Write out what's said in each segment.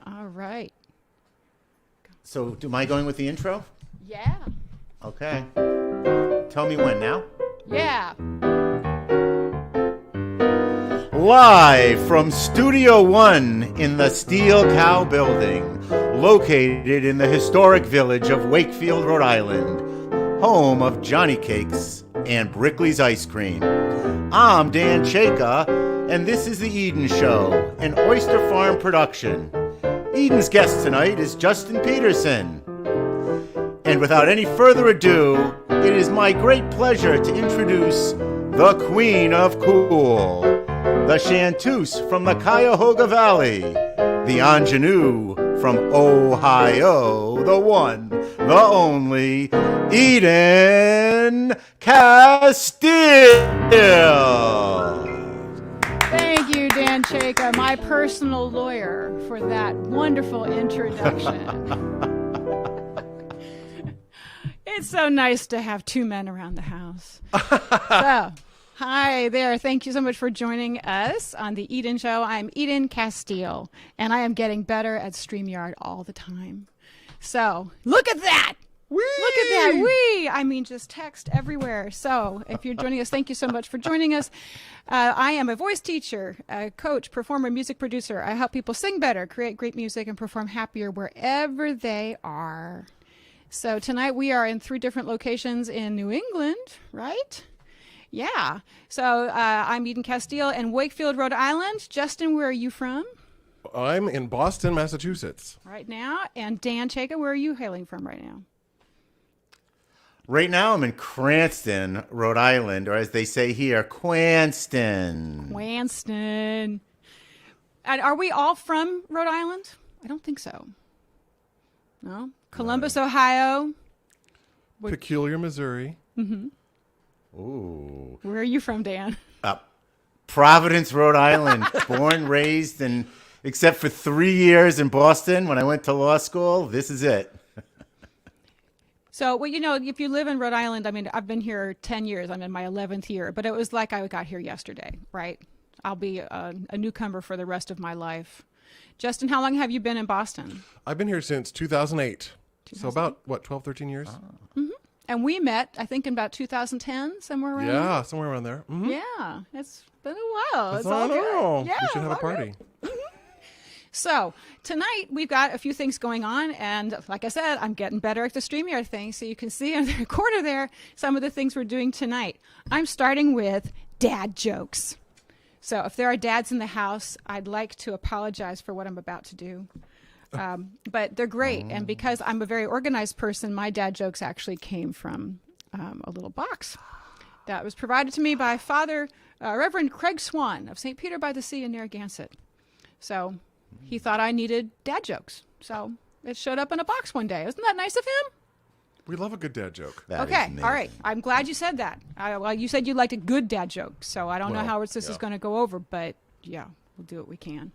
All right. So, am I going with the intro? Yeah. Okay. Tell me when now. Yeah. Live from Studio One in the Steel Cow Building, located in the historic village of Wakefield, Rhode Island, home of Johnny Cakes and Brickley's Ice Cream. I'm Dan Chaika, and this is The Eden Show, an Oyster Farm production. Eden's guest tonight is Justin Petersen. And without any further ado, it is my great pleasure to introduce the Queen of Cool, the Chanteuse from the Cuyahoga Valley, the ingenue from Ohio, the one, the only, Eden Casteel. Thank you, Dan Chaika, my personal lawyer, for that wonderful introduction. It's so nice to have two men around the house. So, hi there. Thank you so much for joining us on the Eden Show. I'm Eden Casteel, and I am getting better at StreamYard all the time. So, look at that. Whee! Look at that. Wee! I mean, just text everywhere. So, if you're joining us, thank you so much for joining us. I am a voice teacher, a coach, performer, music producer. I help people sing better, create great music, and perform happier wherever they are. So tonight we are in 3 different locations in New England, right? Yeah. So I'm Eden Casteel in Wakefield, Rhode Island. Justin, where are you from? I'm in Boston, Massachusetts. Right now. And Dan Chaika, where are you hailing from right now? Right now I'm in Cranston, Rhode Island, or as they say here, Quanston. Quanston. And are we all from Rhode Island? I don't think so. No? Columbus, Ohio. Peculiar, Missouri. Mm-hmm. Ooh. Where are you from, Dan? Providence, Rhode Island. Born, raised, and except for 3 years in Boston when I went to law school, this is it. So, well, you know, if you live in Rhode Island, I mean, I've been here 10 years. I'm in my 11th year, but it was like I got here yesterday, right? I'll be a newcomer for the rest of my life. Justin, how long have you been in Boston? I've been here since 2008. So about, 12, 13 years? Mm-hmm. And we met, I think, in about 2010, somewhere around there. Yeah, somewhere around there. Mm-hmm. Yeah, it's been a while. That's It's all know. good. Yeah, we should have a party. So tonight we've got a few things going on, and like I said, I'm getting better at the StreamYard thing, so you can see in the corner there some of the things we're doing tonight. I'm starting with dad jokes. So if there are dads in the house, I'd like to apologize for what I'm about to do. But they're great, and because I'm a very organized person, my dad jokes actually came from a little box that was provided to me by Father Reverend Craig Swan of St. Peter by the Sea in Narragansett. So he thought I needed dad jokes. So it showed up in a box one day. Isn't that nice of him? We love a good dad joke. Okay, all right. I'm glad you said that. Well, you said you liked a good dad joke, so I don't know how this is going to go over, but yeah, we'll do what we can.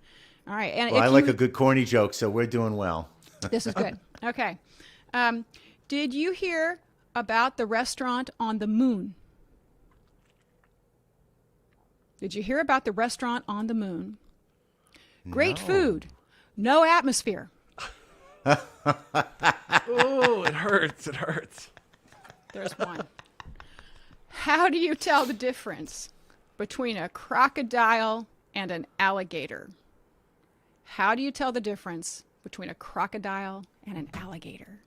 All right. And well, I like a good corny joke, so we're doing well. This is good. Okay. Did you hear about the restaurant on the moon? Did you hear about the restaurant on the moon? Great food, no atmosphere. Oh, it hurts. It hurts. There's one. How do you tell the difference between a crocodile and an alligator? How do you tell the difference between a crocodile and an alligator?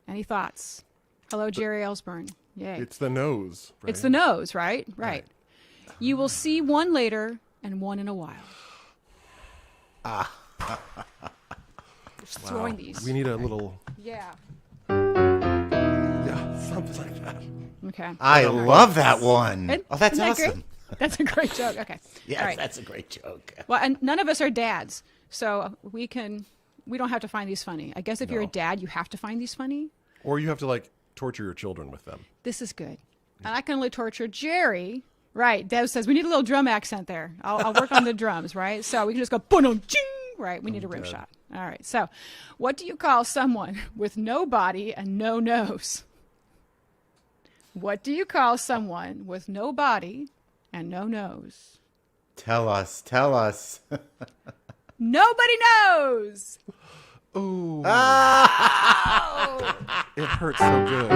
Any thoughts? Hello, Jerry Ellsburn. Yay. It's the nose. Right? It's the nose, right? Right. You will see one later and one in a while. Just throwing these. We need a little... Yeah. Yeah, something like that. Okay. I love that one. That's Isn't that awesome. great? That's a great joke. Okay. Yes, All right. that's a great joke. Well, and none of us are dads, so we don't have to find these funny. I guess if you're a dad, you have to find these funny. Or you have to, torture your children with them. This is good. And I can only torture Jerry. Right. Deb says, we need a little drum accent there. I'll work on the drums, right? So we can just go, boom, ching. Right. We need a rim shot. All right. So what do you call someone with no body and no nose? What do you call someone with no body and no nose? Tell us. Nobody knows. Ooh. Oh. It hurts so good.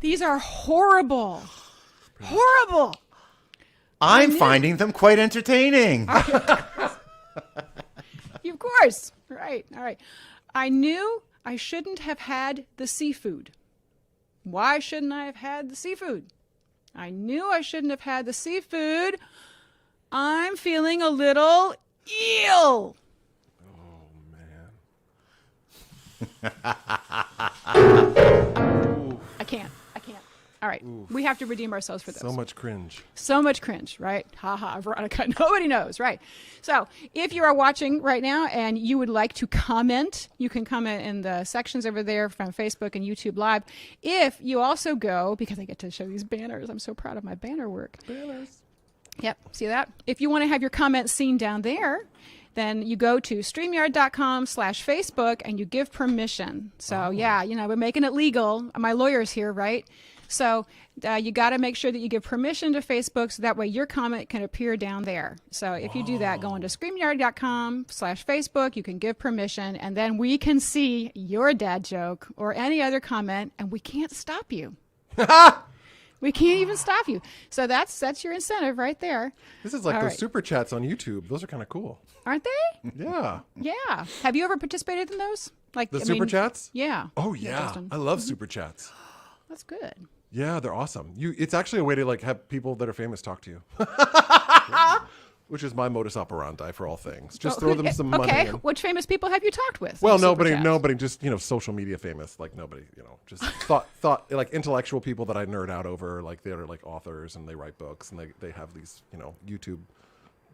These are horrible. Horrible. I'm finding them quite entertaining. Of course. Right. All right. I knew I shouldn't have had the seafood. Why shouldn't I have had the seafood? I knew I shouldn't have had the seafood. I'm feeling a little ill. Oh, man. I can't. All right. Oof. We have to redeem ourselves for this. So much cringe. So much cringe, right? Ha ha, Veronica. Nobody knows, right? So if you are watching right now and you would like to comment, you can comment in the sections over there from Facebook and YouTube Live. If you also go, because I get to show these banners, I'm so proud of my banner work. Banners. Yep, see that? If you want to have your comments seen down there, then you go to streamyard.com/Facebook and you give permission. So yeah, we're making it legal. My lawyer's here, right? So you got to make sure that you give permission to Facebook so that way your comment can appear down there. So if you do that, go into streamyard.com/Facebook, you can give permission, and then we can see your dad joke or any other comment, and we can't stop you. We can't even stop you. So that's your incentive right there. This is like those super chats on YouTube. Those are kind of cool. Aren't they? Yeah. Yeah. Have you ever participated in those? Like the super chats? Yeah. Oh, yeah. I love super chats. That's good. Yeah, they're awesome. It's actually a way to like have people that are famous talk to you. Which is my modus operandi for all things. Just throw them some money. Okay, which famous people have you talked with? Well, nobody, just, social media famous, like nobody, just thought like intellectual people that I nerd out over, like they're like authors and they write books and they have these, YouTube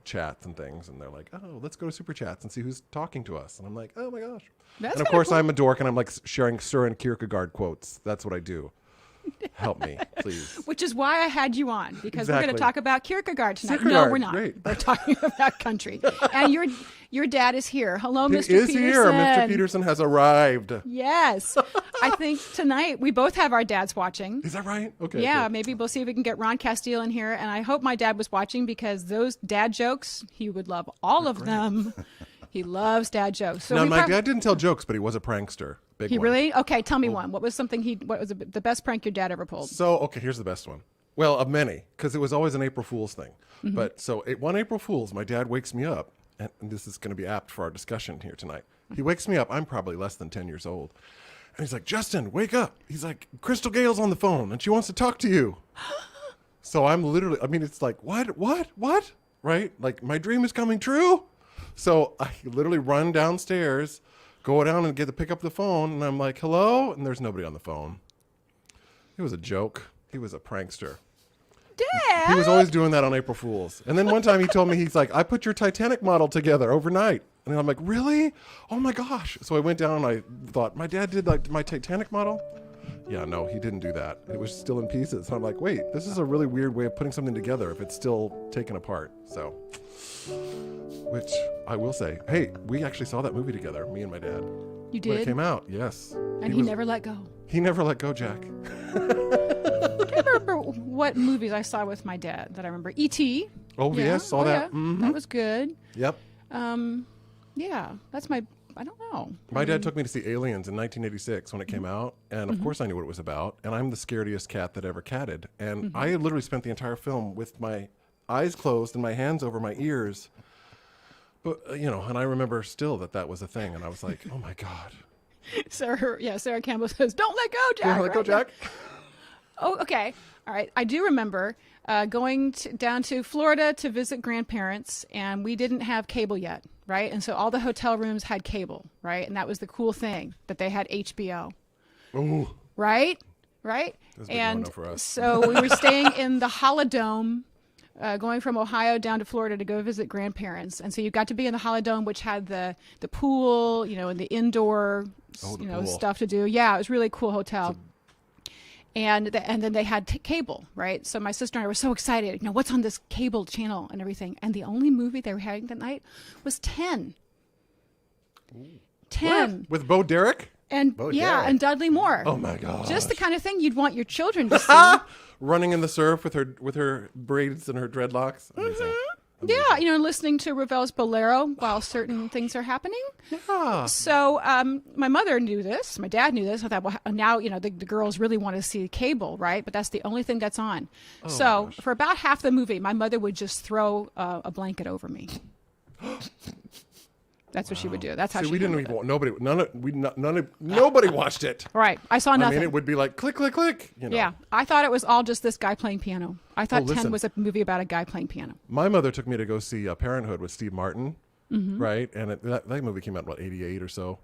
chats and things, and they're like, oh, let's go to super chats and see who's talking to us. And I'm like, oh my gosh. And of course, cool. I'm a dork and I'm like sharing Søren Kierkegaard quotes. That's what I do. Help me, please. Which is why I had you on, because we're going to talk about Kierkegaard tonight. Kierkegaard, no, we're not. Great. We're talking about country. And your dad is here. Hello, Mr. He is Petersen. here. Mr. Petersen has arrived. Yes. I think tonight we both have our dads watching. Is that right? Okay. Yeah, good. maybe we'll see if we can get Ron Casteel in here. And I hope my dad was watching, because those dad jokes, he would love all of them. He loves dad jokes. So now, my dad didn't tell jokes, but he was a prankster. Big he one. Really? Okay, tell me one. What was the best prank your dad ever pulled? So, okay, here's the best one. Well, of many, because it was always an April Fool's thing. Mm-hmm. But so one April Fool's, my dad wakes me up, and this is going to be apt for our discussion here tonight. He wakes me up. I'm probably less than 10 years old. And he's like, Justin, wake up. He's like, Crystal Gale's on the phone, and she wants to talk to you. So I'm literally, it's like, what? Right? Like, my dream is coming true? So I literally run downstairs, go down and pick up the phone, and I'm like, hello? And there's nobody on the phone. It was a joke. He was a prankster. Dad! He was always doing that on April Fools. And then one time he told me, he's like, I put your Titanic model together overnight. And I'm like, really? Oh my gosh. So I went down and I thought, my dad did like my Titanic model? Yeah, no, he didn't do that. It was still in pieces. And I'm like, wait, this is a really weird way of putting something together if it's still taken apart. So, which I will say, hey, we actually saw that movie together, me and my dad. You did? When it came out, yes. And he never let go. He never let go, Jack. I remember what movies I saw with my dad that I remember. E.T. Oh, yeah. Yes, saw that. Yeah. Mm-hmm. That was good. Yep. Yeah, that's I don't know. My dad took me to see Aliens in 1986 when it came out, and of course I knew what it was about, and I'm the scariest cat that ever catted. And I had literally spent the entire film with my eyes closed and my hands over my ears. But, and I remember still that was a thing, and I was like, oh my God. Sarah Campbell says, don't let go, Jack. Don't let go, Jack. Oh, okay. All right. I do remember going down to Florida to visit grandparents, and we didn't have cable yet, right? And so all the hotel rooms had cable, right? And that was the cool thing, that they had HBO. Ooh. Right? And for us. So we were staying in the Holodome, going from Ohio down to Florida to go visit grandparents. And so you got to be in the Holodome, which had the pool, and the indoor, pool. stuff to do. Yeah, it was a really cool hotel. And then they had cable, right? So my sister and I were so excited. What's on this cable channel and everything? And the only movie they were having that night was 10. Ooh. 10. What? With Bo Derek? And Bo yeah, Derek. and Dudley Moore. Oh my God! Just the kind of thing you'd want your children to see. Running in the surf with her braids and her dreadlocks. Amazing. amazing. Yeah, listening to Ravel's Bolero while certain things are happening. Yeah. So my mother knew this. My dad knew this. I thought, well, now, the girls really want to see cable, right? But that's the only thing that's on. So for about half the movie, my mother would just throw a blanket over me. That's what she would do. That's how See, she we didn't handled even, nobody watched it. Right. I saw nothing. I mean, it would be like click, click, click. Yeah. I thought it was all just this guy playing piano. I thought 10 listen. was a movie about a guy playing piano. My mother took me to go see Parenthood with Steve Martin, right? And that movie came out, 88 or so.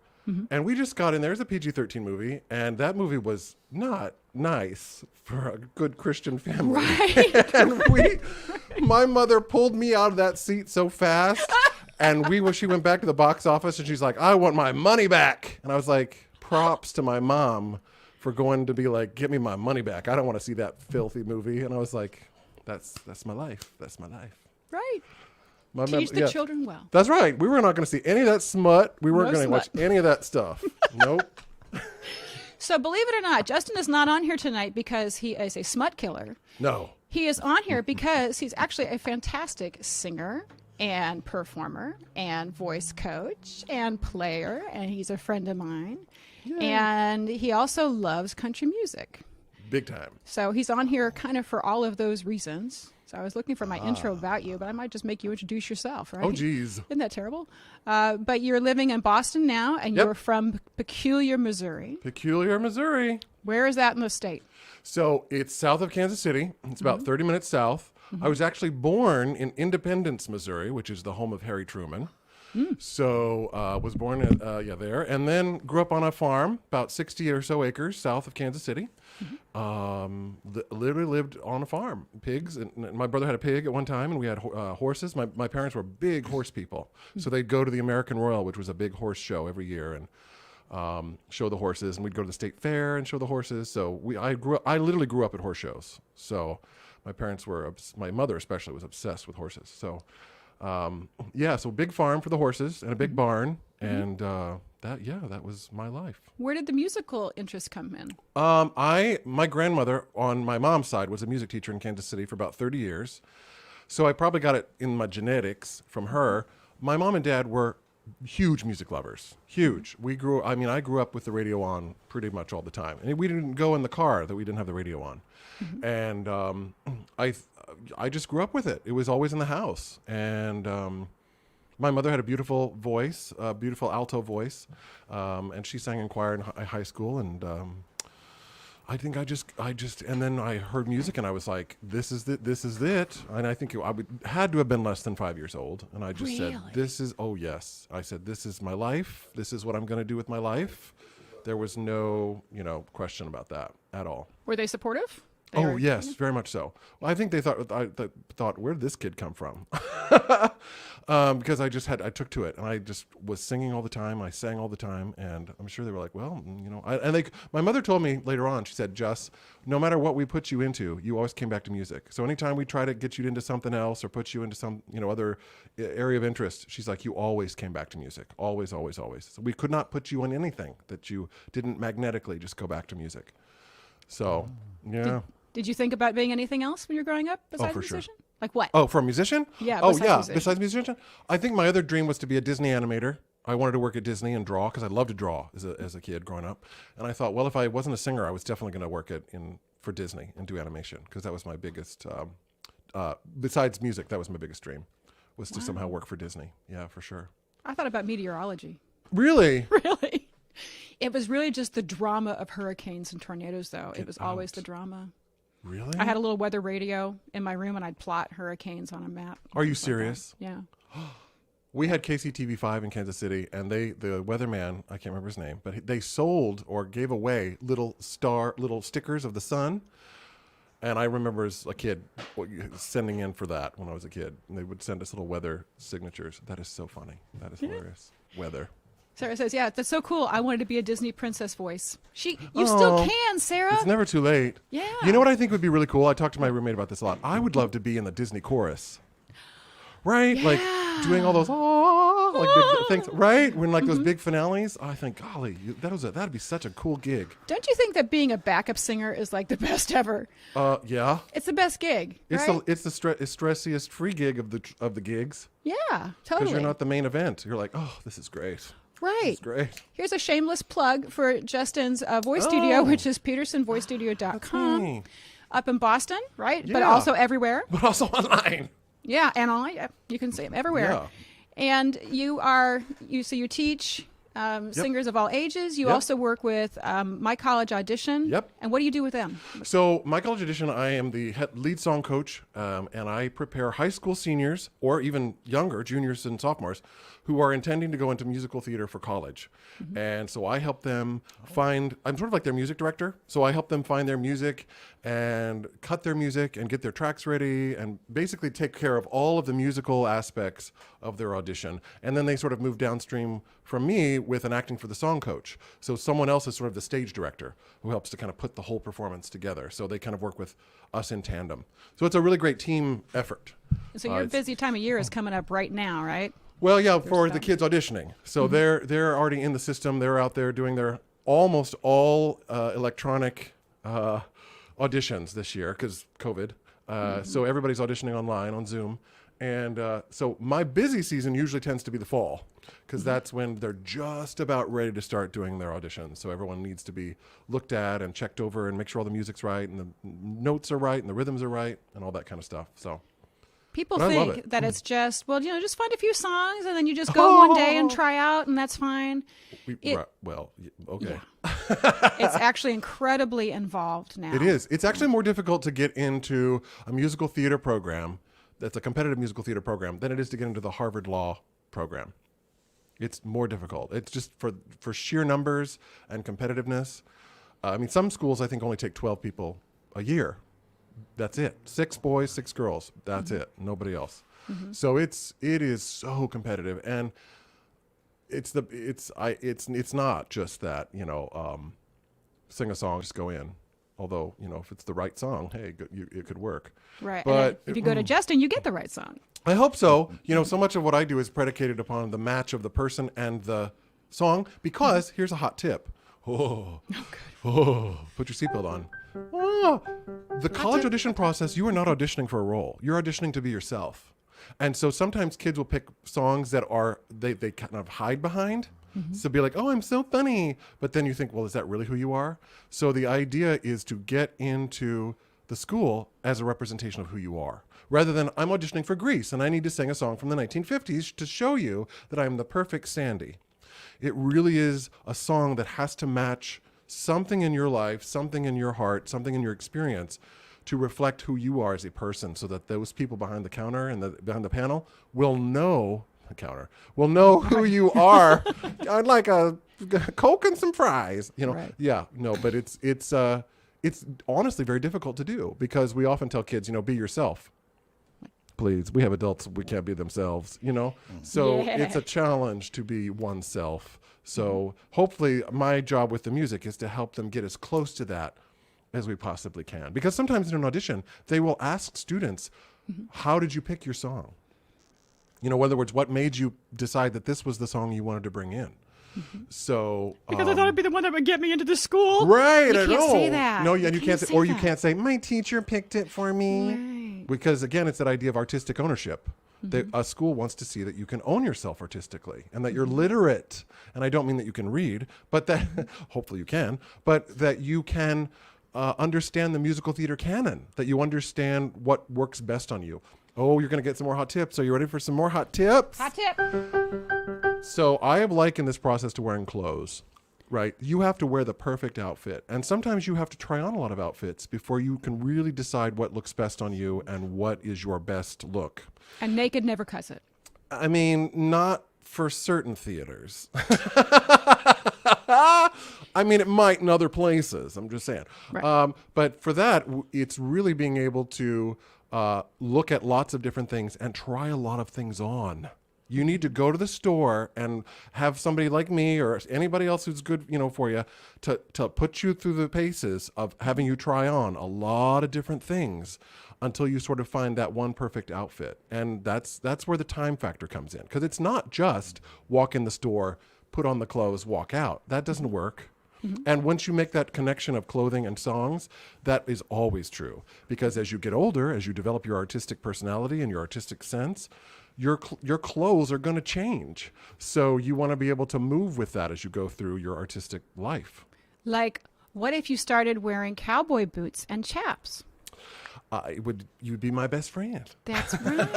And we just got in there. It's a PG-13 movie, and that movie was not nice for a good Christian family. Right. And my mother pulled me out of that seat so fast. And she went back to the box office, and she's like, I want my money back. And I was like, props to my mom for going to be like, get me my money back. I don't want to see that filthy movie. And I was like, that's my life. That's my life. Right. My Teach the children well. That's right. We were not going to see any of that smut. We weren't No going to watch smut. any of that stuff. Nope. So believe it or not, Justin is not on here tonight because he is a smut killer. No. He is on here because he's actually a fantastic singer and performer and voice coach and player, and he's a friend of mine. And he also loves country music. Big time. So he's on here kind of for all of those reasons. So I was looking for my intro about you, but I might just make you introduce yourself, right? Oh, geez. Isn't that terrible? But you're living in Boston now, and Yep. you're from Peculiar, Missouri. Peculiar, Missouri. Where is that in the state? So it's south of Kansas City. It's about 30 minutes south. I was actually born in Independence, Missouri, which is the home of Harry Truman. So was born there, and then grew up on a farm, about 60 or so acres south of Kansas City. Literally lived on a farm, pigs, and my brother had a pig at one time, and we had horses. My parents were big horse people, so they'd go to the American Royal, which was a big horse show every year, and show the horses, and we'd go to the state fair and show the horses. So I literally grew up at horse shows. So my parents were, my mother especially was obsessed with horses. So so big farm for the horses and a big barn, and that was my life. Where did the musical interest come in? My grandmother on my mom's side was a music teacher in Kansas City for about 30 years. So I probably got it in my genetics from her. My mom and dad were huge music lovers, huge. I grew up with the radio on pretty much all the time. And we didn't go in the car that we didn't have the radio on. And I just grew up with it. It was always in the house. And my mother had a beautiful voice, a beautiful alto voice, and she sang in choir in high school. And I think and then I heard music, and I was like, this is it. And I think had to have been less than 5 years old. And I just said, yes. I said, this is my life. This is what I'm going to do with my life. There was no, question about that at all. Were they supportive? Yes, very much so. Well, I think they thought, where did this kid come from? Because I took to it, and I just was singing all the time. I sang all the time, and I'm sure they were like, well, my mother told me later on, she said, Jess, no matter what we put you into, you always came back to music. So anytime we try to get you into something else or put you into some, other area of interest, she's like, you always came back to music. Always, always, always. So we could not put you in anything that you didn't magnetically just go back to music. So, yeah. Did you think about being anything else when you were growing up besides for sure. musician? Like what? Oh, for a musician? Yeah. Besides musician, I think my other dream was to be a Disney animator. I wanted to work at Disney and draw because I loved to draw as a kid growing up. And I thought, well, if I wasn't a singer, I was definitely going to work for Disney and do animation because that was my biggest. Besides music, that was my biggest dream, was to somehow work for Disney. Yeah, for sure. I thought about meteorology. Really? Really? It was really just the drama of hurricanes and tornadoes, though. It was always the drama. Really? I had a little weather radio in my room, and I'd plot hurricanes on a map. Are you serious? Like yeah. We had KCTV5 in Kansas City, and the weatherman, I can't remember his name, but they sold or gave away little stickers of the sun. And I remember as a kid sending in for that when I was a kid. And they would send us little weather signatures. That is so funny. That is hilarious. Weather. Sarah says, yeah, that's so cool. I wanted to be a Disney princess voice. You still can, Sarah. It's never too late. Yeah. You know what I think would be really cool? I talked to my roommate about this a lot. I would love to be in the Disney chorus. Right? Yeah. Like doing all those, like big things, right? When like those big finales, I think, golly, that'd be such a cool gig. Don't you think that being a backup singer is like the best ever? Yeah. It's the best gig, right? It's the stressiest free gig of the gigs. Yeah, Because totally. you're not the main event. You're like, oh, this is great. Right. This is great. Here's a shameless plug for Justin's voice studio, which is petersenvoicestudio.com. Me. Up in Boston, right? But Yeah. also everywhere. But also online. Yeah, and online. Yeah, you can see them everywhere. Yeah. And you teach singers of all ages. You Yep. also work with My College Audition. Yep. And what do you do with them? So, My College Edition, I am the lead song coach, and I prepare high school seniors or even younger, juniors and sophomores, who are intending to go into musical theater for college. And so I help them I'm sort of like their music director. So I help them find their music and cut their music and get their tracks ready and basically take care of all of the musical aspects of their audition. And then they sort of move downstream from me with an acting for the song coach. So someone else is sort of the stage director who helps to kind of put the whole performance together. So they kind of work with us in tandem. So it's a really great team effort. So your busy time of year is coming up right now, right? Well, yeah, for the kids auditioning. So they're already in the system. They're out there doing their almost all electronic auditions this year because COVID. So everybody's auditioning online on Zoom. And so my busy season usually tends to be the fall because that's when they're just about ready to start doing their auditions. So everyone needs to be looked at and checked over and make sure all the music's right and the notes are right and the rhythms are right and all that kind of stuff. So People But I love think it. that it's just, just find a few songs and then you just go one day and try out and that's fine. Okay. It's actually incredibly involved now. It is. It's actually more difficult to get into a musical theater program that's a competitive musical theater program than it is to get into the Harvard Law program. It's more difficult. It's just for sheer numbers and competitiveness. I mean, some schools I think only take 12 people a year. That's it. 6 boys, 6 girls. That's it. Nobody else. So it is so competitive, and it's not just that, sing a song, just go in. Although, if it's the right song, hey, it could work. Right. But and if you go to Justin, you get the right song. I hope so. So much of what I do is predicated upon the match of the person and the song, because here's a hot tip. Put your seatbelt on. The college audition process, you are not auditioning for a role. You're auditioning to be yourself. And so sometimes kids will pick songs that they kind of hide behind. So be like, oh, I'm so funny. But then you think, well, is that really who you are? So the idea is to get into the school as a representation of who you are, rather than I'm auditioning for Grease and I need to sing a song from the 1950s to show you that I'm the perfect Sandy. It really is a song that has to match something in your life, something in your heart, something in your experience to reflect who you are as a person, so that those people behind the counter and behind the panel will know who you are. I'd like a Coke and some fries, Right. Yeah, no, but it's honestly very difficult to do, because we often tell kids, be yourself. Please, we have adults, we can't be themselves, So Yeah. it's a challenge to be oneself. So hopefully my job with the music is to help them get as close to that as we possibly can. Because sometimes in an audition, they will ask students, how did you pick your song? In other words, what made you decide that this was the song you wanted to bring in? So Because I thought it'd be the one that would get me into the school. right, You I can't know. say that. No, yeah, you can't say, say or you that. can't say, my teacher picked it for me. Right. Because again, it's that idea of artistic ownership. That a school wants to see that you can own yourself artistically and that you're literate. And I don't mean that you can read, but that hopefully you can, but that you can understand the musical theater canon, that you understand what works best on you. Oh, you're going to get some more hot tips. Are you ready for some more hot tips? Hot tip. So I have likened this process to wearing clothes, right? You have to wear the perfect outfit. And sometimes you have to try on a lot of outfits before you can really decide what looks best on you and what is your best look. And naked never cuts it. I mean, not for certain theaters. I mean, it might in other places. I'm just saying. Right. But for that, it's really being able to look at lots of different things and try a lot of things on. You need to go to the store and have somebody like me or anybody else who's good, for you to put you through the paces of having you try on a lot of different things until you sort of find that one perfect outfit. And that's where the time factor comes in, because it's not just walk in the store, put on the clothes, walk out. That doesn't work. And once you make that connection of clothing and songs, that is always true. Because as you get older, as you develop your artistic personality and your artistic sense, your clothes are going to change. So you want to be able to move with that as you go through your artistic life. Like, what if you started wearing cowboy boots and chaps? You'd be my best friend. That's right.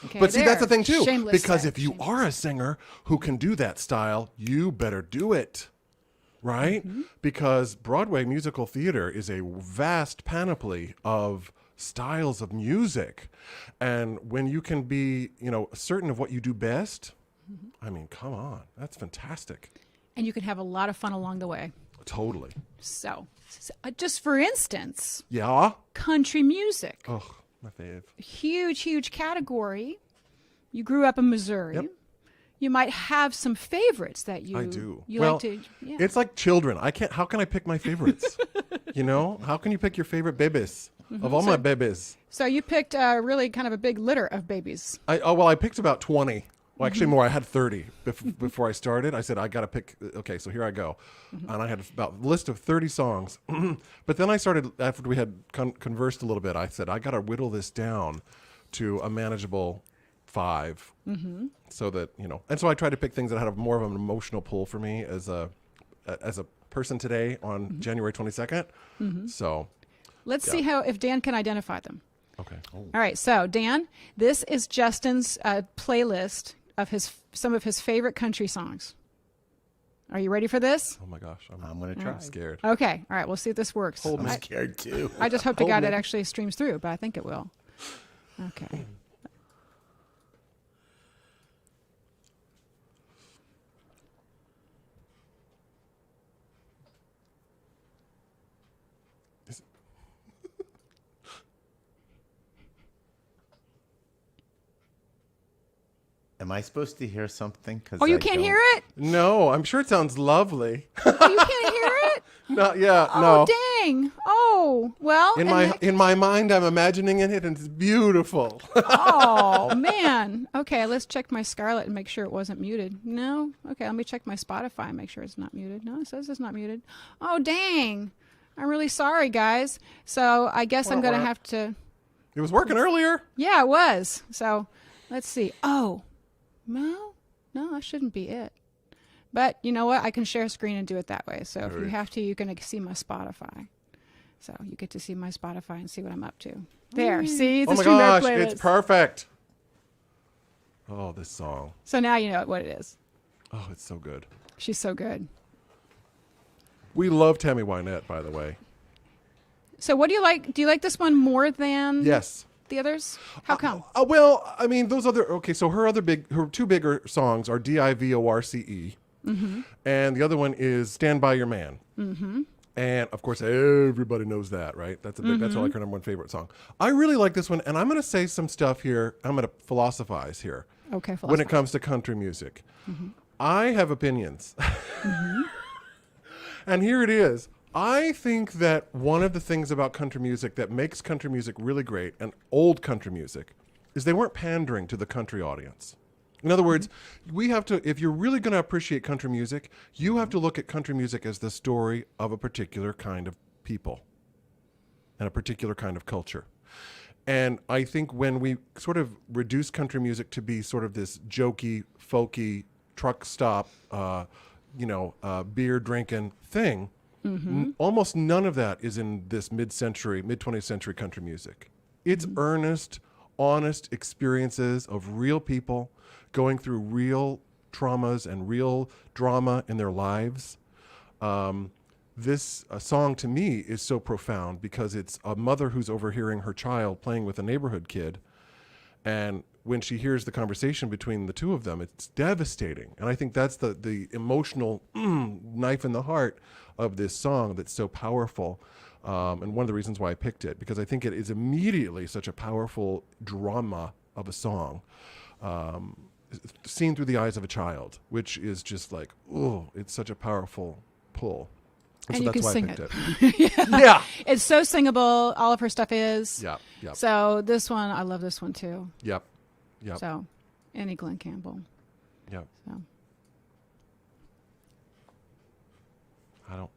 Okay, But see, that's the thing too. Shameless Because sex. if you are a singer who can do that style, you better do it. Right? Because Broadway musical theater is a vast panoply of styles of music. And when you can be, certain of what you do best, I mean, come on. That's fantastic. And you can have a lot of fun along the way. Totally. So just for instance, Yeah? country music. Oh, my fave. Huge category. You grew up in Missouri. Yep. You might have some favorites that you I do. You Well, like to. Yeah. It's like children. How can I pick my favorites? How can you pick your favorite babies of all my babies? So you picked really kind of a big litter of babies. I picked about 20. Well, actually more. I had 30 before I started. I said, I got to pick. Okay, so here I go. And I had a list of 30 songs. But then I started, after we had conversed a little bit, I said, I got to whittle this down to a manageable 5. So that, and so I tried to pick things that had more of an emotional pull for me as a person today on January 22nd. So Let's see if Dan can identify them. okay. All right, so Dan, this is Justin's playlist of some of his favorite country songs. Are you ready for this? Oh my gosh, I'm going to try. I'm scared. Okay, all right, we'll see if this works. Hold I'm me. scared too. I just hope to God it actually streams through, but I think it will. Okay. Am I supposed to hear something? Oh, you can't hear it? No, I'm sure it sounds lovely. Oh, you can't hear it? No, yeah, Oh, no. dang. Oh, well. In my mind, I'm imagining it, and it's beautiful. Oh, man. Okay, let's check my Scarlet and make sure it wasn't muted. No? Okay, let me check my Spotify and make sure it's not muted. No, it says it's not muted. Oh, dang. I'm really sorry, guys. So I guess I'm going to have to... It was working earlier. Yeah, it was. So let's see. Oh, no, that shouldn't be it. But you know what? I can share a screen and do it that way. So if you have to, you can see my Spotify. So you get to see my Spotify and see what I'm up to. There, see? The Oh my StreamYard gosh, playlist. it's perfect. Oh, this song. So now you know what it is. Oh, it's so good. She's so good. We love Tammy Wynette, by the way. So what do you like? Do you like this one more than Yes. the others? How come? Well, I mean, those other... Okay, so her two bigger songs are Divorce. And the other one is Stand By Your Man. And, of course, everybody knows that, right? That's like her number one favorite song. I really like this one, and I'm going to say some stuff here. I'm going to philosophize here. Okay, When it comes to country music. I have opinions. And here it is. I think that one of the things about country music that makes country music really great, and old country music, is they weren't pandering to the country audience. In other words, we have to, if you're really going to appreciate country music, you have to look at country music as the story of a particular kind of people and a particular kind of culture. And I think when we sort of reduce country music to be sort of this jokey, folky, truck stop, beer drinking thing, almost none of that is in this mid-20th century country music. It's earnest, honest experiences of real people going through real traumas and real drama in their lives. This song to me is so profound because it's a mother who's overhearing her child playing with a neighborhood kid. And when she hears the conversation between the two of them, it's devastating. And I think that's the emotional knife in the heart of this song that's so powerful. And one of the reasons why I picked it, because I think it is immediately such a powerful drama of a song, seen through the eyes of a child, which is just like, oh, it's such a powerful pull. And And so you that's can why sing I picked it. it. Yeah. It's so singable. All of her stuff is. Yep. Yep. So this one, I love this one too. Yep. Yep. So, Annie Glenn Campbell. Yep. So. I don't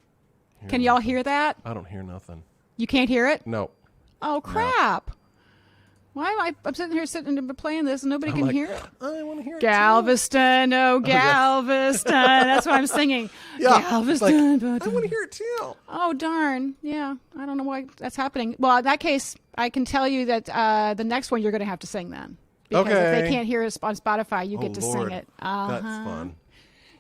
hear Can y'all nothing. hear that? I don't hear nothing. You can't hear it? No. Oh, crap. Why am I'm sitting here playing this and nobody I'm can like, hear it? I want to hear it. Galveston, oh, yeah. Galveston. That's what I'm singing. Yeah. Galveston. I want to hear it too. Oh, darn. Yeah. I don't know why that's happening. Well, in that case, I can tell you that the next one you're going to have to sing then. Because if Okay. they can't hear us on Spotify, you get to Lord. sing it. That's fun.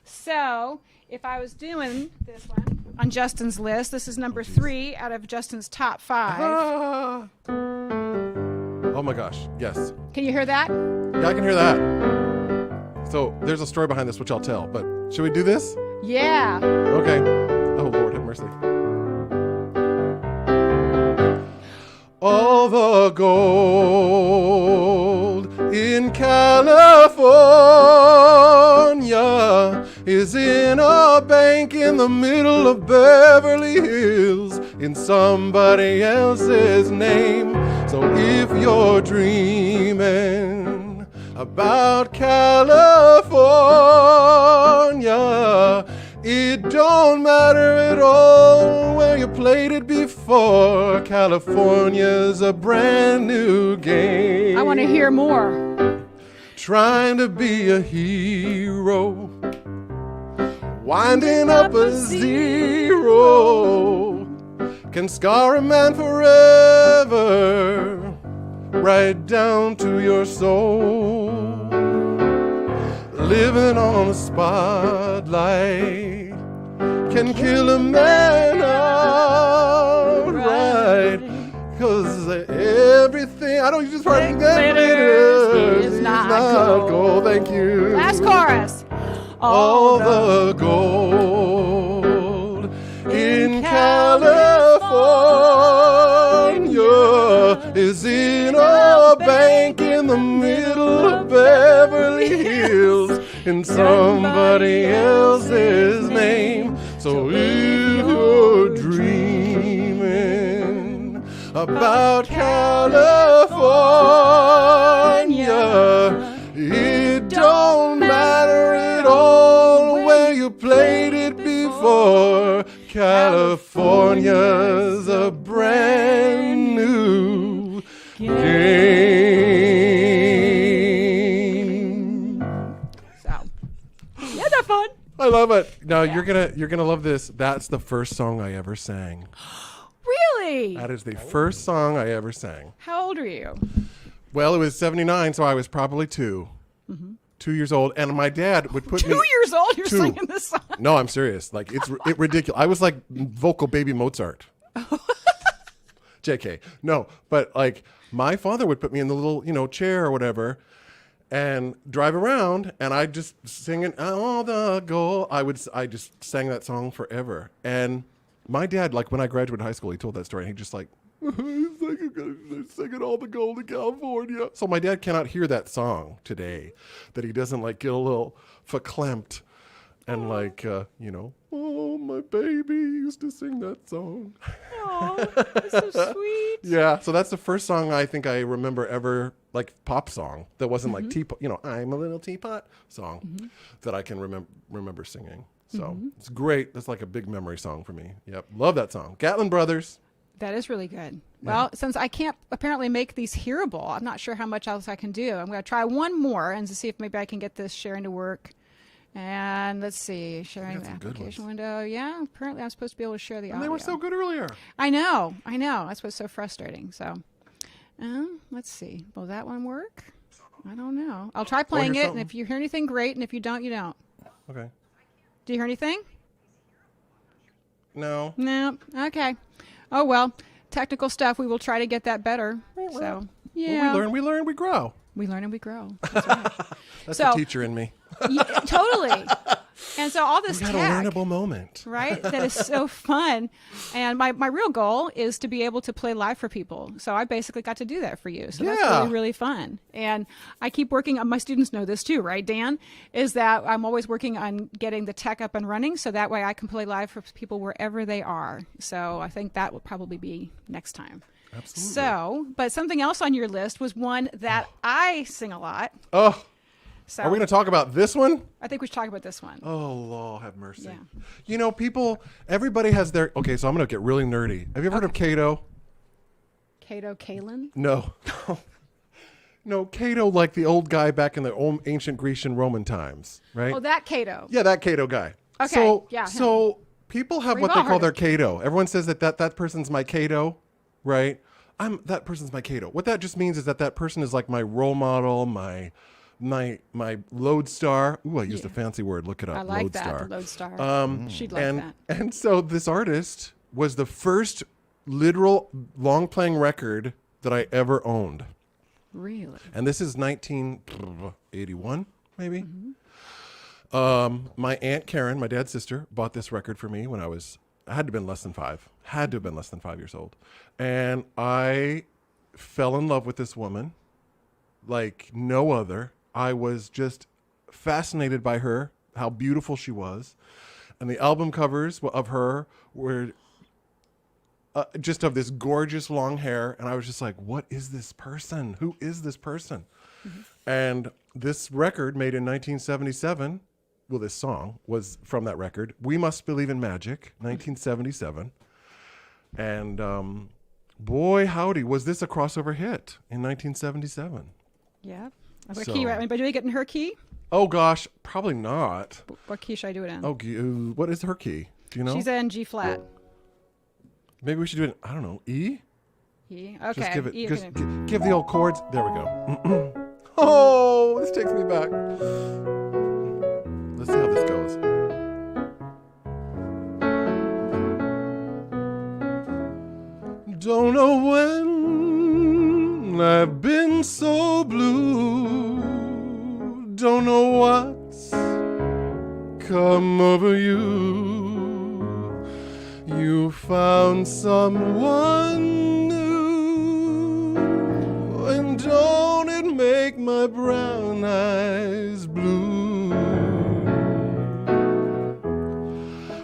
So, if I was doing this one on Justin's list, this is number 3 out of Justin's top 5. Ah. Oh my gosh. Yes. Can you hear that? Yeah, I can hear that. So there's a story behind this, which I'll tell. But should we do this? Yeah. Okay. Oh, Lord, have mercy. All the gold in California is in a bank in the middle of Beverly Hills in somebody else's name. So if you're dreaming about California, it don't matter at all where you played it before. California's a brand new game. I want to hear more. Trying to be a hero, winding up a zero, can scar a man forever, right down to your soul. Living on a spotlight can kill a man outright. 'Cause everything, I don't use part of that glitters is not gold. Thank you. Last chorus. All the gold in California is in a bank in the middle of Beverly Hills in somebody else's name. So if you're dreaming about California, it don't matter at all where you played it before. California's a brand new game. So, yeah, that's fun. I love it. Now you're gonna love this. That's the first song I ever sang. Really? That is the first song I ever sang. How old are you? Well, it was 79, so I was probably 2. 2 years old, and my dad would put 2 me. years old? You're 2. singing this song? No, I'm serious. Like it's ridiculous. I was like vocal baby Mozart. JK. No, but like my father would put me in the little, chair or whatever and drive around, and I just singing all the gold. I just sang that song forever. And my dad, like when I graduated high school, he told that story, and he just like, singing all the gold in California. So my dad cannot hear that song today, that he doesn't like get a little verklempt and oh, my baby used to sing that song. Oh, that's so sweet. Yeah, so that's the first song I think I remember ever, like pop song that wasn't like teapot, I'm a little teapot song that I can remember singing. So it's great. That's like a big memory song for me. Yep, love that song. Gatlin Brothers. That is really good. Well, since I can't apparently make these hearable, I'm not sure how much else I can do. I'm going to try one more and to see if maybe I can get this sharing to work. And let's see, sharing the application window. Yeah, apparently I'm supposed to be able to share the audio. They were so good earlier. I know. That's what's so frustrating. So, let's see. Will that one work? I don't know. I'll try playing it, and if you hear anything, great. And if you don't, you don't. Okay. Do you hear anything? No. No. Okay. Oh, well, technical stuff. We will try to get that better. So, yeah. Well, we learn, we grow. We learn and we grow. That's right. That's the teacher in me. Yeah, totally. And so all this We got tech, a learnable moment. right? That is so fun. And my real goal is to be able to play live for people. So I basically got to do that for you. So that's really, really fun. And I keep working on, my students know this too, right, Dan? Is that I'm always working on getting the tech up and running so that way I can play live for people wherever they are. So I think that will probably be next time. Absolutely. So, but something else on your list was one that I sing a lot. Oh, So are we going to talk about this one? I think we should talk about this one. Oh, Lord, have mercy. Yeah. You know, everybody has their, okay, so I'm going to get really nerdy. Have you ever heard of Cato? Cato Kalin? No. No, Cato, like the old guy back in the old ancient Grecian Roman times, right? Oh, that Cato. Yeah, that Cato guy. Okay, So, yeah, him. So people have We've what all they call heard their of Cato. Everyone says that person's my Cato, right? That person's my Cato. What that just means is that person is like my role model, my lodestar. Ooh, I used a fancy word. Look it up. I like lodestar. that, the lodestar. She'd like that. And so this artist was the first literal long playing record that I ever owned. Really? And this is 1981, maybe. My Aunt Karen, my dad's sister, bought this record for me when I had to have been less than 5. Had to have been less than 5 years old. And I fell in love with this woman like no other. I was just fascinated by her, how beautiful she was. And the album covers of her were just of this gorgeous long hair. And I was just like, what is this person? Who is this person? And this record made in 1977, well, this song was from that record, We Must Believe in Magic, 1977. And boy, howdy, was this a crossover hit in 1977. Yeah. What So- key? Anybody do it in her key? Oh, gosh, probably not. What key should I do it in? Oh, what is her key? Do you know? She's in G flat. Maybe we should do it, I don't know, E? E. Okay. Just give it, E, just okay. give the old chords. There we go. Oh, this takes me back. Let's see how this goes. Don't know when I've been so blue. Don't know what's come over you. You found someone new, and don't it make my brown eyes blue?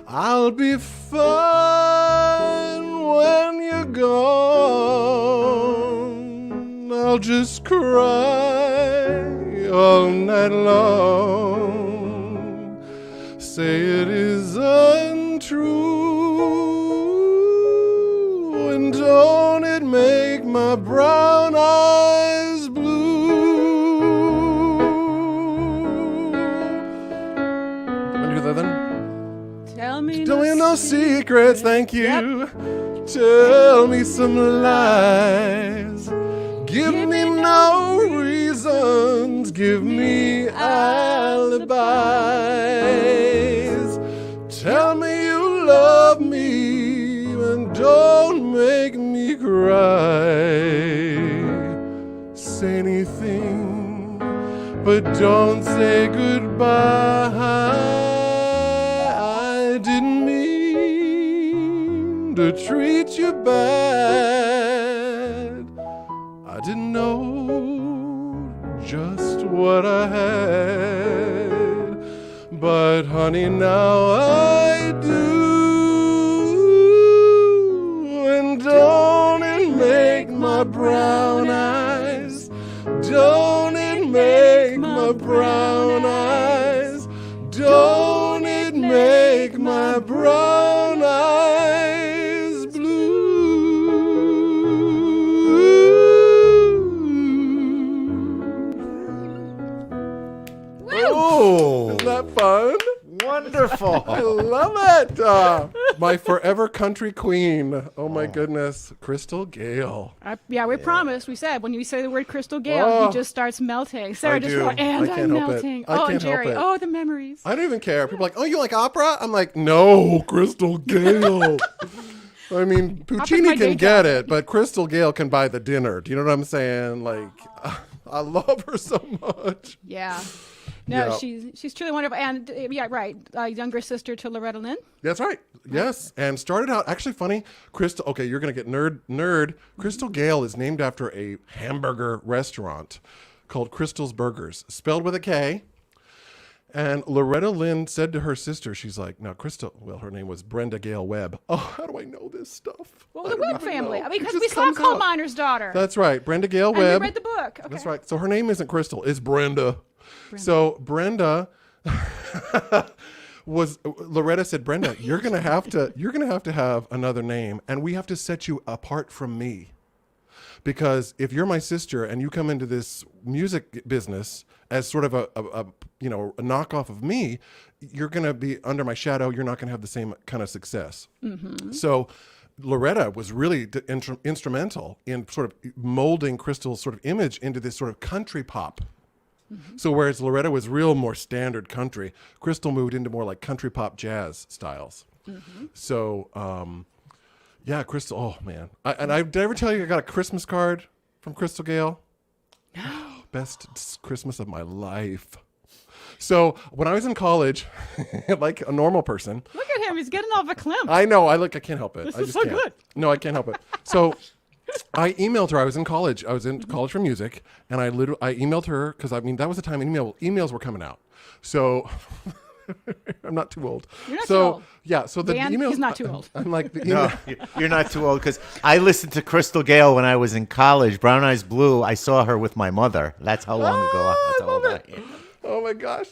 I'll be fine when you're gone. I'll just cry all night long. Say it is untrue, and don't it make my brown eyes blue? Want to do that then? Tell me Don't no me no secrets, thank you. Tell me some lies. Give me no reasons. Give me alibis. Tell me you love me and don't make me cry. Say anything, but don't say goodbye. I didn't mean to treat you bad. I didn't know just what I had, but honey, now I do. And don't it make my brown eyes? Don't it make my brown eyes? Don't it make my brown eyes blue? Oh, Isn't that fun? wonderful. I love it. My forever country queen. Oh my goodness. Crystal Gale. Yeah, we promised. We said when you say the word Crystal Gale, Oh. he just starts melting. Sarah I just do. went, and I I'm can't help it. melting. I Oh, can't and help Jerry. it. Oh, the memories. I don't even care. People are like, oh, you like opera? I'm like, no, Crystal Gale. I mean, Puccini my day can get job. it, but Crystal Gale can buy the dinner. Do you know what I'm saying? Like, I love her so much. Yeah. No, Yeah. she's truly wonderful. And yeah, right. Younger sister to Loretta Lynn. That's right. Yes. And started out actually funny. Crystal. Okay, you're gonna get nerd. Crystal Gale is named after a hamburger restaurant called Crystal's Burgers, spelled with a K. And Loretta Lynn said to her sister, she's like, now Crystal, well, her name was Brenda Gale Webb. Oh, how do I know this stuff? Well, the Webb family. know. Because It we just saw comes Coal out. Miner's Daughter. That's right. Brenda Gale and Webb. we read the book. Okay. That's right. So her name isn't Crystal, it's Brenda. So Brenda Loretta said, Brenda, you're gonna have to have another name, and we have to set you apart from me. Because if you're my sister and you come into this music business as sort of a knockoff of me, you're going to be under my shadow. You're not going to have the same kind of success. Mm-hmm. So Loretta was really instrumental in sort of molding Crystal's sort of image into this sort of country pop. Mm-hmm. So whereas Loretta was real more standard country, Crystal moved into more like country pop jazz styles. Mm-hmm. So, yeah, Crystal. Oh man! Did I ever tell you I got a Christmas card from Crystal Gale? No. Best Christmas of my life. So when I was in college, like a normal person, Look at him. He's getting off a climb. I know. I can't help it. This I is just so can't. good. No, I can't help it. So I emailed her. I was in college. I was in college for music, and I emailed her because that was the time emails were coming out. So. I'm not too old. You're not so too old. yeah, so the Dan, emails. he's not too old. I'm like the email. No, you're not too old because I listened to Crystal Gale when I was in college. Brown Eyes Blue. I saw her with my mother. That's how long ago. That's I how old love I it. am. Oh my gosh.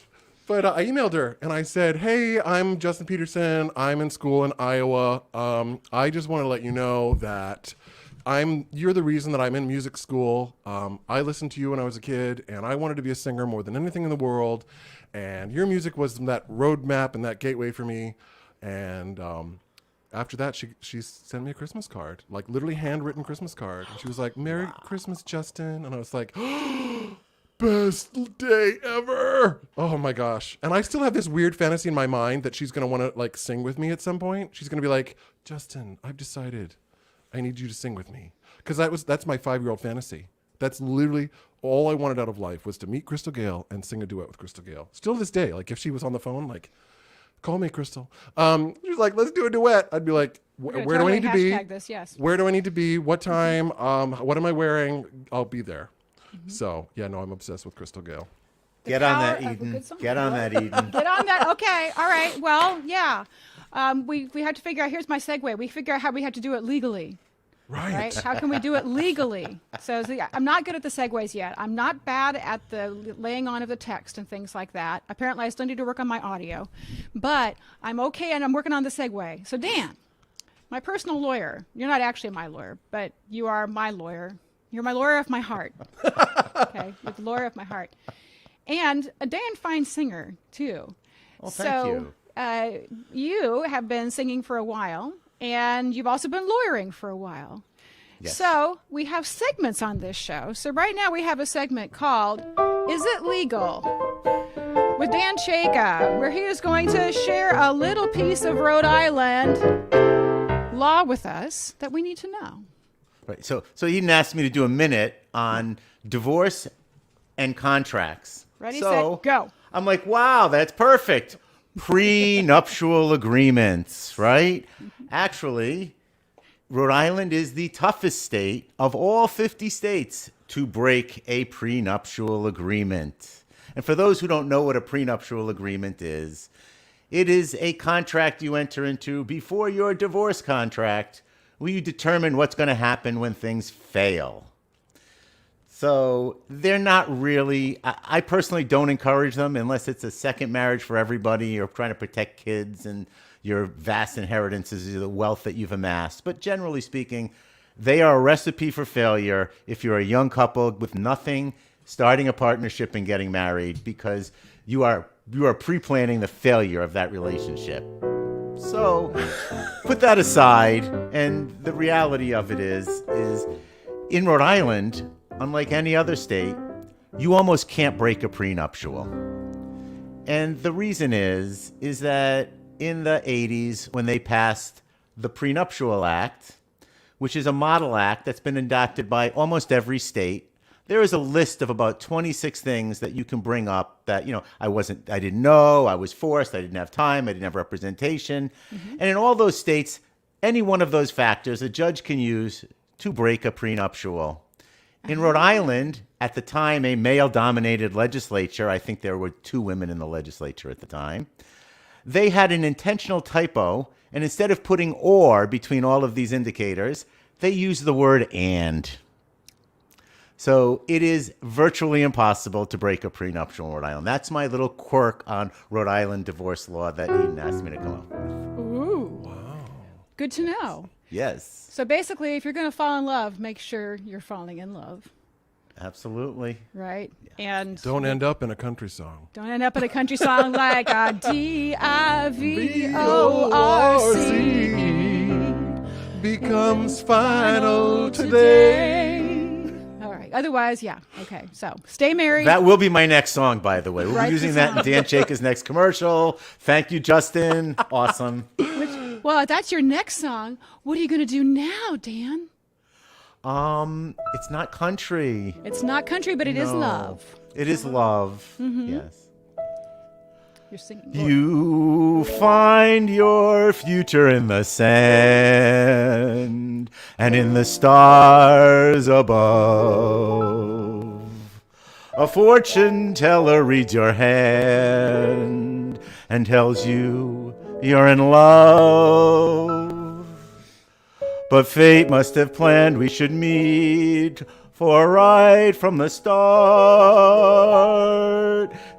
But I emailed her and I said, hey, I'm Justin Petersen. I'm in school in Iowa. I just want to let you know that you're the reason that I'm in music school. I listened to you when I was a kid and I wanted to be a singer more than anything in the world. And your music was that roadmap and that gateway for me. And after that, she sent me a Christmas card, like literally handwritten Christmas card. And she was like, Merry Christmas, Justin. And I was like, best day ever. Oh my gosh. And I still have this weird fantasy in my mind that she's going to want to like sing with me at some point. She's going to be like, Justin, I've decided I need you to sing with me. Because that's my 5-year-old fantasy. That's literally all I wanted out of life was to meet Crystal Gale and sing a duet with Crystal Gale. Still to this day, like if she was on the phone, like, call me Crystal. She's like, let's do a duet. I'd be like, where do I need to be? This, yes. Where do I need to be? What time? What am I wearing? I'll be there. Mm-hmm. So yeah, no, I'm obsessed with Crystal Gale. Get on that, Eden. Get on that, Eden. Get on that. Okay. All right. Well, yeah. We have to figure out. Here's my segue. We figure out how we have to do it legally. Right. How can we do it legally? So yeah, I'm not good at the segues yet. I'm not bad at the laying on of the text and things like that. Apparently, I still need to work on my audio, but I'm okay, and I'm working on the segue. So Dan, my personal lawyer. You're not actually my lawyer, but you are my lawyer. You're my lawyer of my heart. Okay, you're the lawyer of my heart, and a damn fine singer too. Well, thank you. You have been singing for a while. And you've also been lawyering for a while. Yes. So we have segments on this show. So right now we have a segment called Is It Legal? With Dan Chaika, where he is going to share a little piece of Rhode Island law with us that we need to know. Right. So Eden asked me to do a minute on divorce and contracts. Ready, so set, go. I'm like, wow, that's perfect. Prenuptial agreements, right? Actually, Rhode Island is the toughest state of all 50 states to break a prenuptial agreement. And for those who don't know what a prenuptial agreement is, it is a contract you enter into before your divorce contract where you determine what's going to happen when things fail. So they're not really, I personally don't encourage them unless it's a second marriage for everybody. You're trying to protect kids and your vast inheritances, the wealth that you've amassed. But generally speaking, they are a recipe for failure if you're a young couple with nothing, starting a partnership and getting married, because you are pre-planning the failure of that relationship. So put that aside, and the reality of it is in Rhode Island, unlike any other state, you almost can't break a prenuptial. And the reason is that in the 80s, when they passed the Prenuptial Act, which is a model act that's been adopted by almost every state, there is a list of about 26 things that you can bring up that, I didn't know, I was forced, I didn't have time, I didn't have representation. And in all those states, any one of those factors a judge can use to break a prenuptial. In Rhode Island, at the time, a male-dominated legislature, I think there were 2 women in the legislature at the time, they had an intentional typo, and instead of putting or between all of these indicators, they used the word and. So it is virtually impossible to break a prenuptial in Rhode Island. That's my little quirk on Rhode Island divorce law that Eden asked me to come up with. Ooh. Wow. Good to know. Yes. So basically, if you're going to fall in love, make sure you're falling in love. Absolutely. Right? And Don't end up in a country song. don't end up in a country song like a DIVORC becomes final today. All right. Otherwise, yeah. Okay. So stay married. That will be my next song, by the way. We'll Write be using the that in song. Dan Chaika's next commercial. Thank you, Justin. Awesome. Well, if that's your next song, what are you going to do now, Dan? It's not country. It's not country, but it is No. love. It is love. Yes. You're singing. You find your future in the sand and in the stars above. A fortune teller reads your hand and tells you you're in love. But fate must have planned we should meet, for right from the start,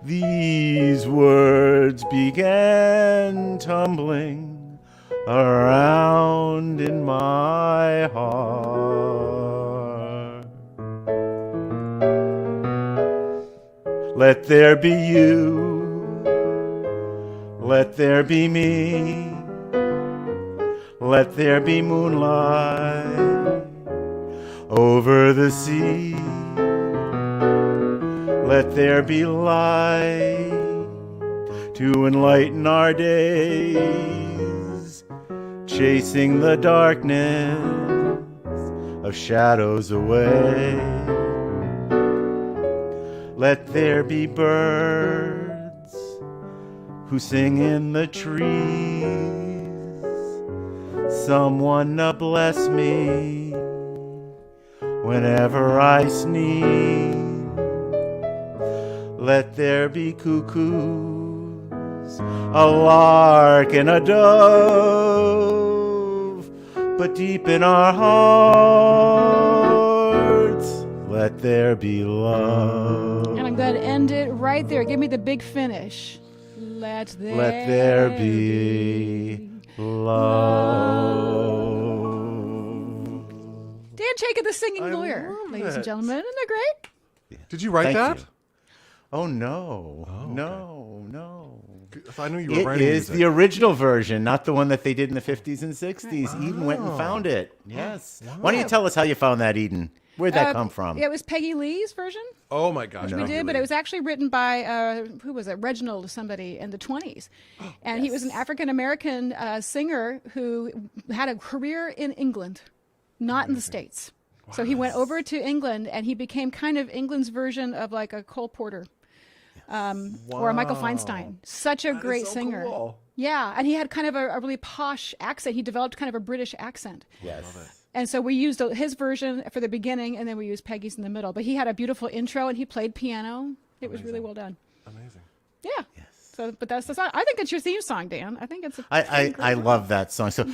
these words began tumbling around in my heart. Let there be you, let there be me, let there be moonlight over the sea. Let there be light to enlighten our days, chasing the darkness of shadows away. Let there be birds who sing in the trees, someone to bless me whenever I sneeze. Let there be cuckoos, a lark and a dove, but deep in our hearts, let there be love. And I'm going to end it right there. Give me the big finish. Let there be love. Dan Chaika, the singing I lawyer, love ladies and it. gentlemen. Isn't that great? Did you write Thank that? you. Oh, no. okay. No. I knew you were It writing is music. the original version, not the one that they did in the 50s and 60s. Eden went and found it. Yes. Why don't you tell us how you found that, Eden? Where'd that come from? It was Peggy Lee's version. Oh my gosh. We did, but it was actually written by, who was it? Reginald somebody in the 20s. And he was an African-American singer who had a career in England, not in the States. Wow. So he went over to England, and he became kind of England's version of like a Cole Porter or a Michael Feinstein. Such a great singer. Cool. Yeah, and he had kind of a really posh accent. He developed kind of a British accent. Yes. And so we used his version for the beginning, and then we used Peggy's in the middle. But he had a beautiful intro, and he played piano. It was really well done. Amazing. Yeah. So, but that's the song. I think it's your theme song, Dan. I think it's. I love that song. So,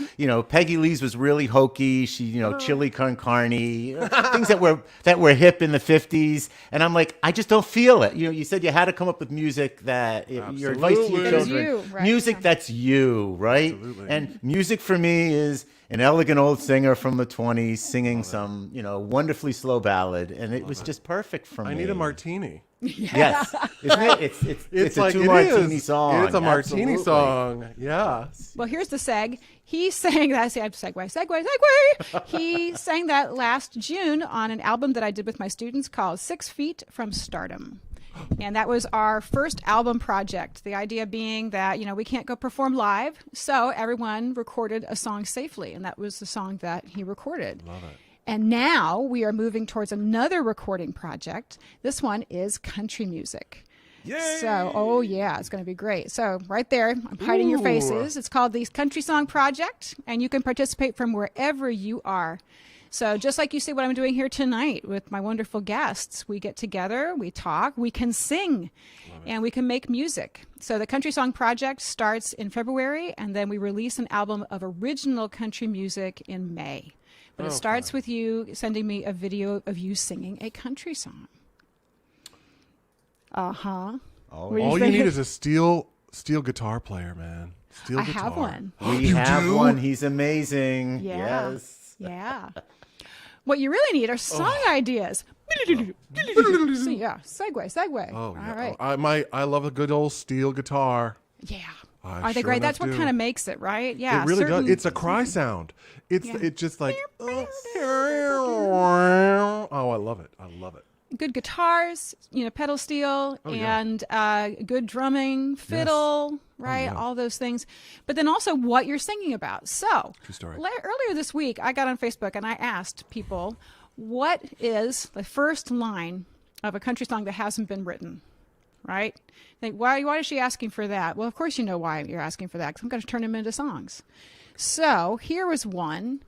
Peggy Lee's was really hokey. She, chili con carne, things that were hip in the 50s. And I'm like, I just don't feel it. You said you had to come up with music that your advice to your That is children. you, right? Music Yeah. that's you, right? Absolutely. And music for me is an elegant old singer from the 20s singing some, wonderfully slow ballad. And it was just perfect for me. I need a martini. Yes. Isn't it? It's a like, two it martini is. song. It's a martini Absolutely. song. Yeah. Well, here's the seg. He sang that. See, I have segue. He sang that last June on an album that I did with my students called 6 Feet from Stardom. And that was our first album project. The idea being that, we can't go perform live. So everyone recorded a song safely. And that was the song that he recorded. Love it. And now we are moving towards another recording project. This one is country music. Yay! So, oh yeah, it's going to be great. So right there, I'm hiding your faces. It's called the Country Song Project, and you can participate from wherever you are. So just like you see what I'm doing here tonight with my wonderful guests, we get together, we talk, we can sing, and we can make music. So the Country Song Project starts in February, and then we release an album of original country music in May. But it starts with you sending me a video of you singing a country song. Uh-huh. All you need is a steel guitar player, man. Steel guitar. I have one. We have one. He's amazing. Yeah. Yes. Yeah. What you really need are song ideas. So, yeah, segue. Oh, yeah. All right. I love a good old steel guitar. Yeah. I Are they sure great? enough That's what do. kind of makes it, right? Yeah. It really does. certain- It's a cry sound. It's just like oh, I love it. I love it. good guitars, pedal steel, and good drumming, fiddle, right? All those things. But then also what you're singing about. So, True story. Earlier this week, I got on Facebook and I asked people, what is the first line of a country song that hasn't been written, right? Think, why is she asking for that? Well, of course you know why you're asking for that, because I'm going to turn them into songs. So here was one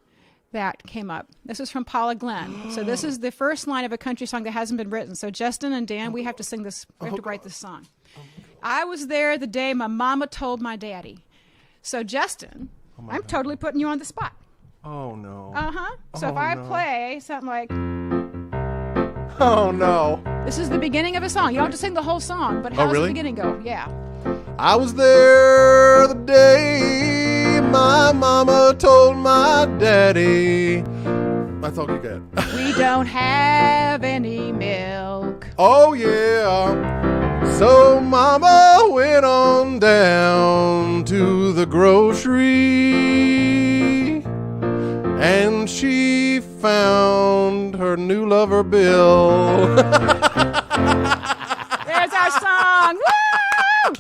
that came up. This is from Paula Glenn. So this is the first line of a country song that hasn't been written. So Justin and Dan, we have to sing this. We have to write this song. I was there the day my mama told my daddy. So Justin, I'm totally putting you on the spot. Oh no. So if I play something like, Oh no. this is the beginning of a song. You don't have to sing the whole song, but how does really? the beginning go? Yeah. I was there the day my mama told my daddy. That's all you get. We don't have any milk. Oh yeah. So mama went on down to the grocery and she found her new lover Bill. There's our song. Woo!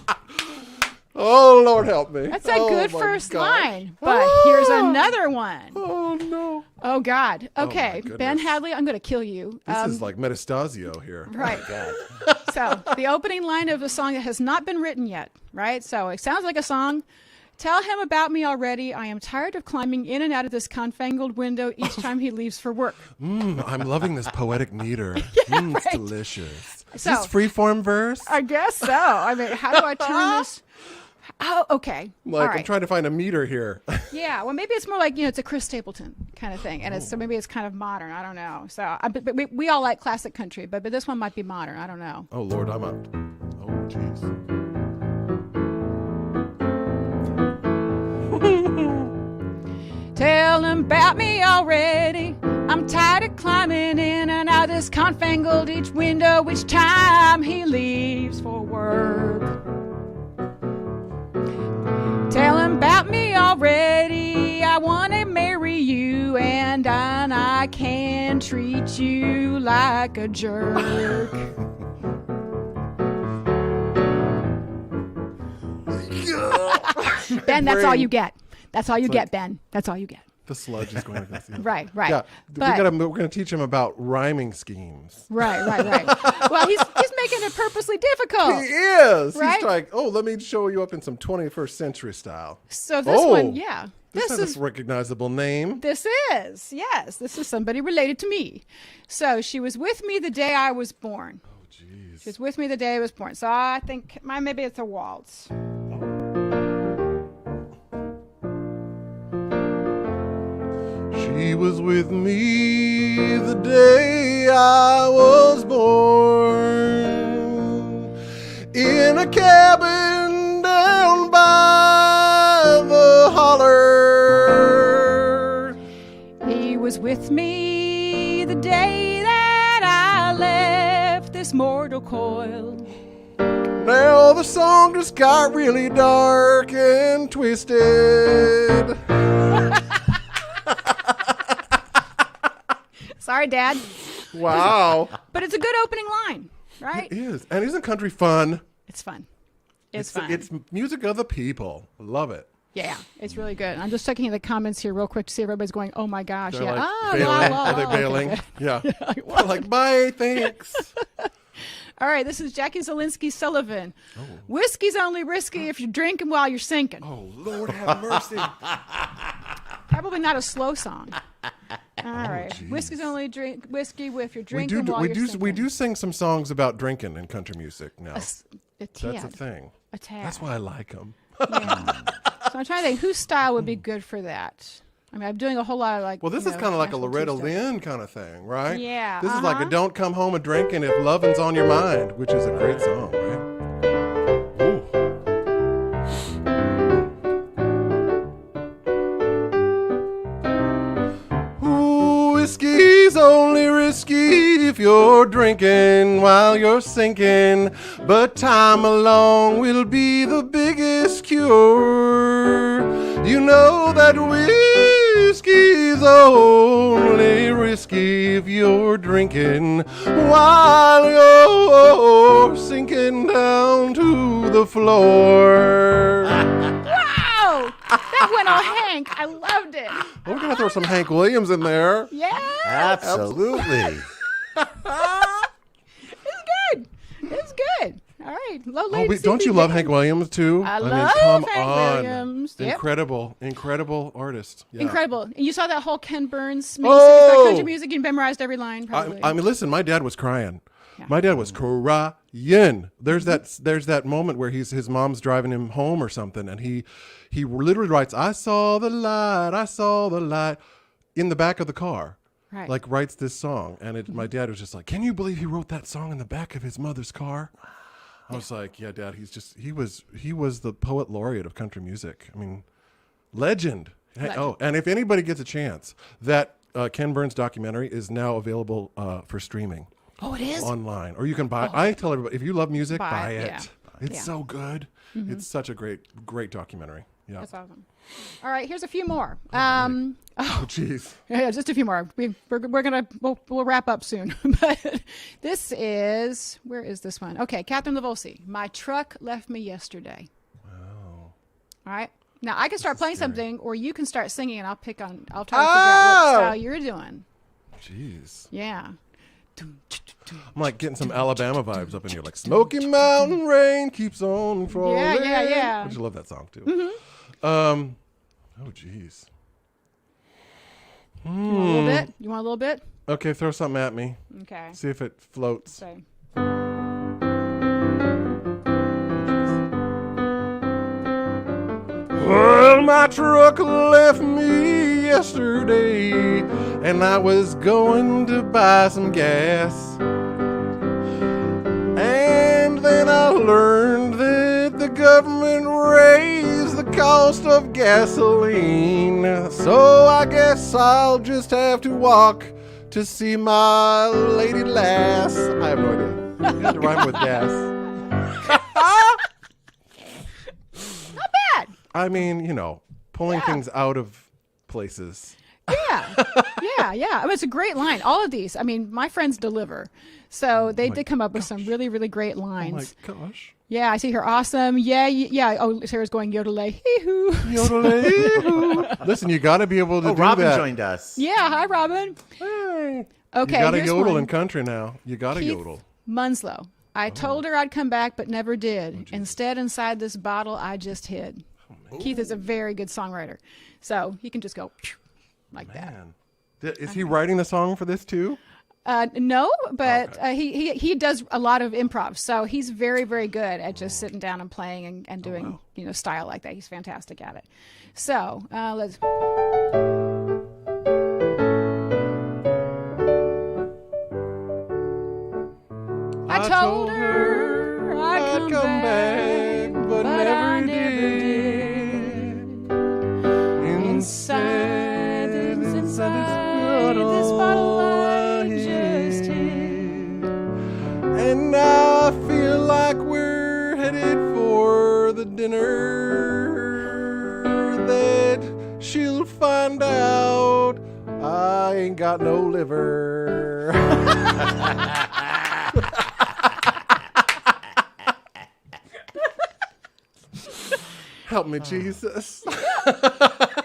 Oh Lord help me. That's a good my first gosh. line. But here's another one. Oh no. Oh God. Okay, goodness. Ben Hadley, I'm going to kill you. This is like Metastasio here. Right. So the opening line of a song that has not been written yet, right? So it sounds like a song. Tell him about me already. I am tired of climbing in and out of this confangled window each time he leaves for work. I'm loving this poetic meter. It's delicious. Is So- this freeform verse? I guess so. I mean, how do I turn this? Oh, okay. All I'm right. trying to find a meter here. Yeah, well, maybe it's more like, it's a Chris Stapleton kind of thing. And so maybe it's kind of modern. I don't know. So but we all like classic country, but this one might be modern. I don't know. Oh Lord, I'm up. Oh jeez. Tell him about me already. I'm tired of climbing in and out this confangled each window each time he leaves for work. Tell him about me already. I want to marry you and I can treat you like a jerk. Ben, that's all you get. That's all you get, Ben. That's all you get. The sludge is going to go through. Right. Yeah, But- we're going to teach him about rhyming schemes. Right. Well, he's making it purposely difficult. He is. Right? He's like, let me show you up in some 21st century style. So this one, This has a recognizable name. This is, yes, this is somebody related to me. So she was with me the day I was born. Oh, jeez. She was with me the day I was born. So I think maybe it's a waltz. She was with me the day I was born in a cabin down by the holler. He was with me the day that I left this mortal coil. Now the song just got really dark and twisted. Sorry, Dad. Wow. But it's a good opening line, right? It is. And isn't country fun? It's fun. It's fun. It's music of the people. Love it. Yeah, it's really good. I'm just checking the comments here real quick to see if everybody's going, oh my gosh. They're Yeah. like bailing. Are they bailing? Okay. Yeah. They're like, bye, thanks. All right, this is Jackie Zielinski Sullivan. Oh. Whiskey's only risky if you're drinking while you're sinking. Oh, Lord have mercy. Probably not a slow song. All right. geez. Whiskey's only whiskey if you're drinking while you're sinking. We do sing some songs about drinking in country music now. A tad. That's a thing. A tad. That's why I like them. Yeah. So I'm trying to think whose style would be good for that. I mean, I'm doing a whole lot of like. Well, this is kind of like a Loretta Lynn kind of thing, right? Yeah. This is like a don't come home a drinking if lovin's on your mind, which is a great song, right? Ooh. Whiskey's only risky if you're drinking while you're sinking, but time along will be the biggest cure. You know that whiskey's only risky if you're drinking while you're sinking down to the floor. Wow! That went on Hank. I loved it. We're going to throw some Hank Williams in there. Yeah. Absolutely. It's good. It's good. All right. Low latency Don't you love begin. Hank Williams too? I mean, love come Hank on. Williams. Yep. Incredible artist. Yeah. Incredible. And you saw that whole Ken Burns Oh! country music. You memorized every line, probably. I mean, listen, my dad was crying. Yeah. My dad was crying. There's that moment where his mom's driving him home or something, and he literally writes, I saw the light in the back of the car. Right. Like writes this song, and my dad was just like, can you believe he wrote that song in the back of his mother's car? I was like, yeah, Dad, he was the poet laureate of country music. I mean, legend. Oh, and if anybody gets a chance, that Ken Burns documentary is now available for streaming. Oh, it is? Online, or you can buy. I tell everybody, if you love music, buy it. Yeah. It's so good. It's such a great documentary. Yeah. That's awesome. All right, here's a few more. Oh, jeez. Yeah, just a few more. We'll wrap up soon. But this is, where is this one? Okay, Catherine Lavolsi. My truck left me yesterday. Wow. All right. Now I can start playing something, or you can start singing, and I'll try to figure out what style you're doing. Jeez. Yeah. I'm like getting some Alabama vibes up in here, like Smoky Mountain rain keeps on falling. Yeah. I just love that song too. Oh, jeez. You want a little bit? You want a little bit? Okay, throw something at me. Okay. See if it floats. So. Well, my truck left me yesterday, and I was going to buy some gas. And then I learned that the government raised the cost of gasoline. So I guess I'll just have to walk to see my lady lass. I have no idea. You have to rhyme with gas. Not bad. I mean, pulling things out of places. Yeah. I mean, it's a great line. All of these. I mean, my friends deliver. So they did come up with some really, really great lines. Oh my gosh. Yeah, I see her. Awesome. Yeah. Oh, Sarah's going yodelay. Hee-hoo. Yodelay. Listen, you got to be able to do Robin that. joined us. Yeah. Hi, Robin. Hey. Okay. You got to here's yodel one. in country now. You got to Keith yodel. Munslow. I told her I'd come back, but never did. Instead, inside this bottle, I just hid. Keith is a very good songwriter. So he can just go like that. Man. Is he writing the song for this too? No, but he does a lot of improv, so he's very, very good at just sitting down and playing and doing style like that. He's fantastic at it. So let's. I told her I'd come back, but I never did. Inside this bottle I just hid. And now I feel like we're headed for the dinner that she'll find out I ain't got no liver. Help me, Jesus.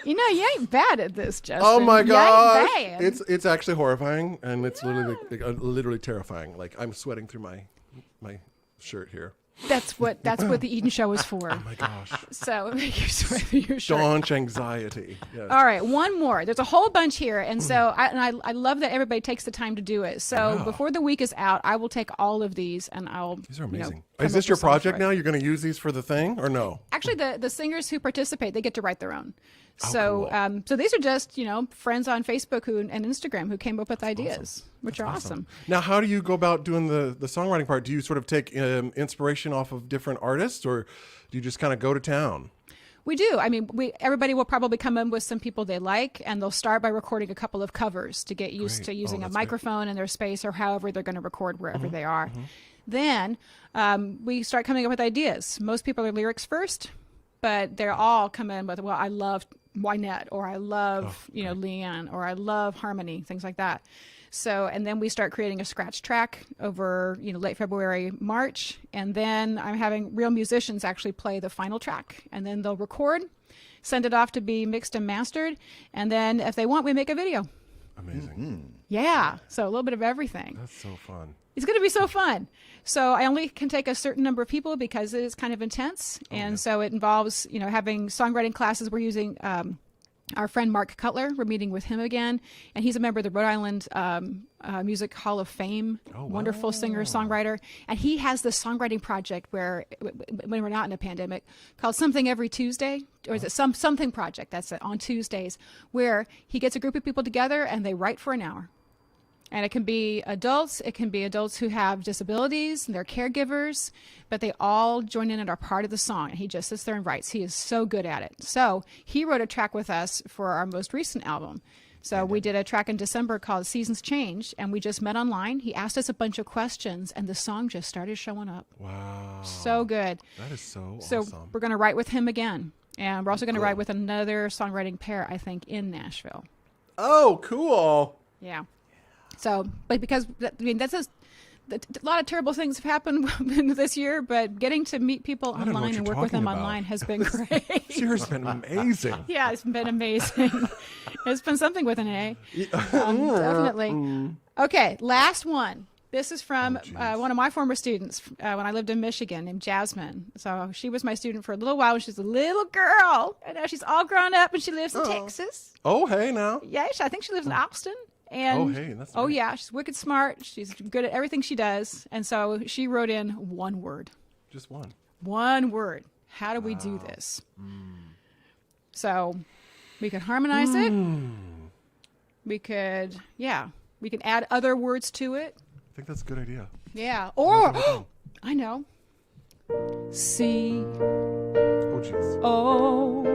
You know, you ain't bad at this, Justin. Oh my gosh. You ain't bad. It's actually horrifying, and it's literally terrifying. Like, I'm sweating through my shirt here. That's what the Eden Show is for. Oh my gosh. So make you sweat through your shirt. Staunch anxiety. Yes. All right, one more. There's a whole bunch here, and so I love that everybody takes the time to do it. So before the week is out, I will take all of these and I'll. These are amazing. Come Is up this your with songs project for it. now? You're going to use these for the thing, or no? Actually, the singers who participate, they get to write their own. So cool. so these are just friends on Facebook and Instagram who came up with ideas, which are awesome. Now, how do you go about doing the songwriting part? Do you sort of take inspiration off of different artists, or do you just kind of go to town? We do. I mean, everybody will probably come in with some people they like, and they'll start by recording a couple of covers to get used to using a microphone in their space or however they're going to record wherever they are. Then we start coming up with ideas. Most people are lyrics first, but they're all come in with, well, I love Wynette, or I love, Leanne, or I love harmony, things like that. So, and then we start creating a scratch track over, late February, March. And then I'm having real musicians actually play the final track, and then they'll record, send it off to be mixed and mastered. And then if they want, we make a video. Amazing. Yeah. So a little bit of everything. That's so fun. It's going to be so fun. So I only can take a certain number of people because it is kind of intense. And so it involves, having songwriting classes. We're using our friend Mark Cutler. We're meeting with him again. And he's a member of the Rhode Island Music Hall of Fame. Oh, wow. Wonderful singer, songwriter. And he has this songwriting project where, when we're not in a pandemic, called Something Every Tuesday. Or is it Something Project? That's it, on Tuesdays, where he gets a group of people together and they write for an hour. And it can be adults who have disabilities and they're caregivers, but they all join in and are part of the song. And he just sits there and writes. He is so good at it. So he wrote a track with us for our most recent album. So we did a track in December called Seasons Change, and we just met online. He asked us a bunch of questions, and the song just started showing up. Wow. So good. That is so So awesome. we're going to write with him again. And we're also going to write with another songwriting pair, I think, in Nashville. Oh, cool. Yeah. So, but because, that's a lot of terrible things have happened this year, but getting to meet people don't know what online you're and work with them talking about. online has been great. This year's been amazing. Yeah, it's been amazing. It's been something with an A. Definitely. Okay, last one. This is from one of my former students when I lived in Michigan, named Jasmine. So she was my student for a little while when she was a little girl. And now she's all grown up and she lives in Texas. Oh, hey, now. Yeah, I think she lives in Austin. And, that's oh nice. yeah, she's wicked smart. She's good at everything she does. And so she wrote in one word. Just one. One word. How do we do this? So we could harmonize it. We could add other words to it. I think that's a good idea. Yeah. Or, I know. C. Oh, jeez. O.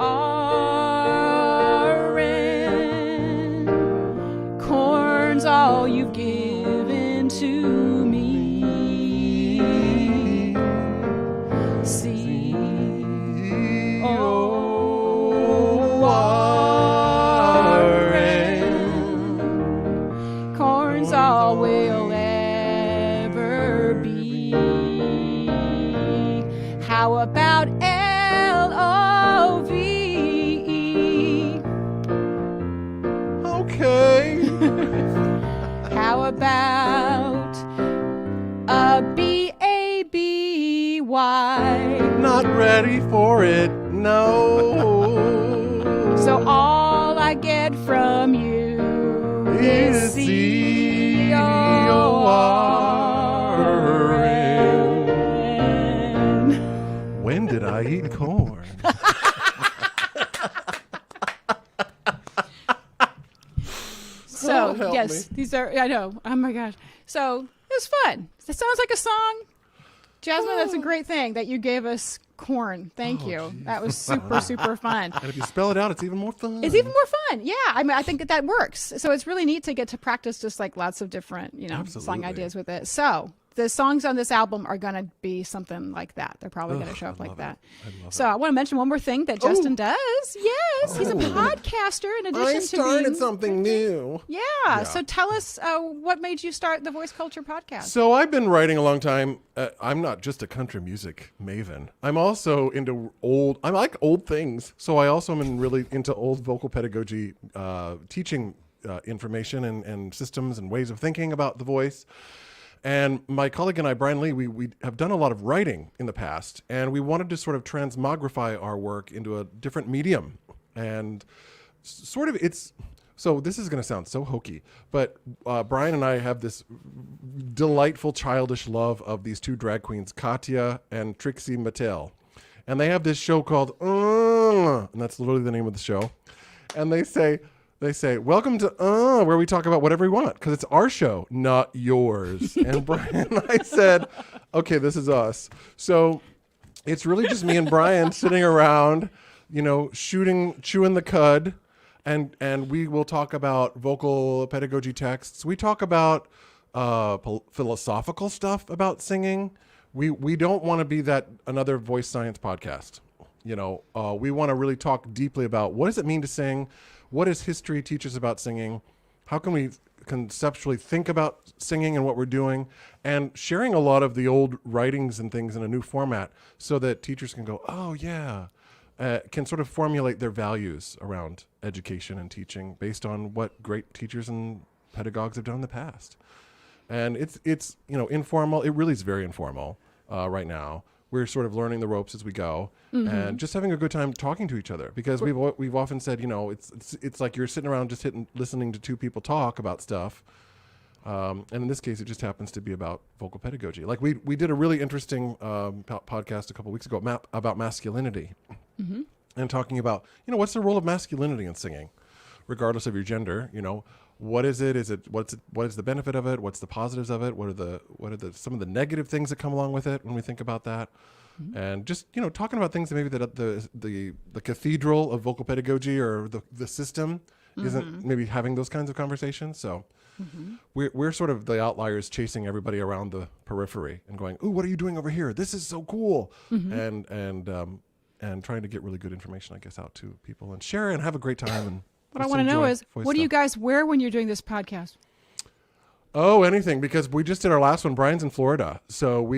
R. N. Corn's all you've given to me. C. O. R. N. Corn's all we'll ever be. How about L-O-V-E? Okay. How about a B-A-B-Y? Not ready for it, no. So all I get from you is C-O-R-N. When did I eat corn? So, help yes, these are, I know. Oh my gosh. So, it was fun. It sounds like a song. Jasmine, that's a great thing that you gave us corn. Thank you. Geez. That was super, super fun. And if you spell it out, it's even more fun. It's even more fun. Yeah. I mean, I think that works. So it's really neat to get to practice just like lots of different, song Absolutely. ideas with it. So the songs on this album are going to be something like that. They're probably going to show up like that. So I want to mention one more thing that Justin does. Yes, he's a podcaster in addition to I started being... something new. Yeah. So tell us what made you start the Voice Culture podcast. So I've been writing a long time. I'm not just a country music maven. I'm also into I like old things. So I also am really into old vocal pedagogy, teaching information and systems and ways of thinking about the voice. And my colleague and I, Brian Lee, we have done a lot of writing in the past, and we wanted to sort of transmogrify our work into a different medium. And sort of so this is going to sound so hokey, but Brian and I have this delightful childish love of these two drag queens, Katya and Trixie Mattel. And they have this show called, and that's literally the name of the show. And they say, welcome to where we talk about whatever we want, because it's our show, not yours. And Brian and I said, okay, this is us. So it's really just me and Brian sitting around, chewing the cud, and we will talk about vocal pedagogy texts. We talk about philosophical stuff about singing. We don't want to be another voice science podcast. We want to really talk deeply about what does it mean to sing. What does history teach us about singing? How can we conceptually think about singing and what we're doing? And sharing a lot of the old writings and things in a new format so that teachers can go, oh, yeah, can sort of formulate their values around education and teaching based on what great teachers and pedagogues have done in the past. And it's informal. It really is very informal right now. We're sort of learning the ropes as we go, and just having a good time talking to each other, because we've often said, it's like you're sitting around just listening to two people talk about stuff, and in this case, it just happens to be about vocal pedagogy. Like we did a really interesting podcast a couple weeks ago about masculinity, and talking about what's the role of masculinity in singing, regardless of your gender. What is it? What is the benefit of it? What's the positives of it? What are some of the negative things that come along with it when we think about that? And just talking about things that maybe that the cathedral of vocal pedagogy or the system isn't maybe having those kinds of conversations. So we're sort of the outliers chasing everybody around the periphery and going, ooh, what are you doing over here? This is so cool, and trying to get really good information, I guess, out to people and share and have a great time. And what I want to know is, what do you guys wear when you're doing this podcast? Oh, anything, because we just did our last one. Brian's in Florida, so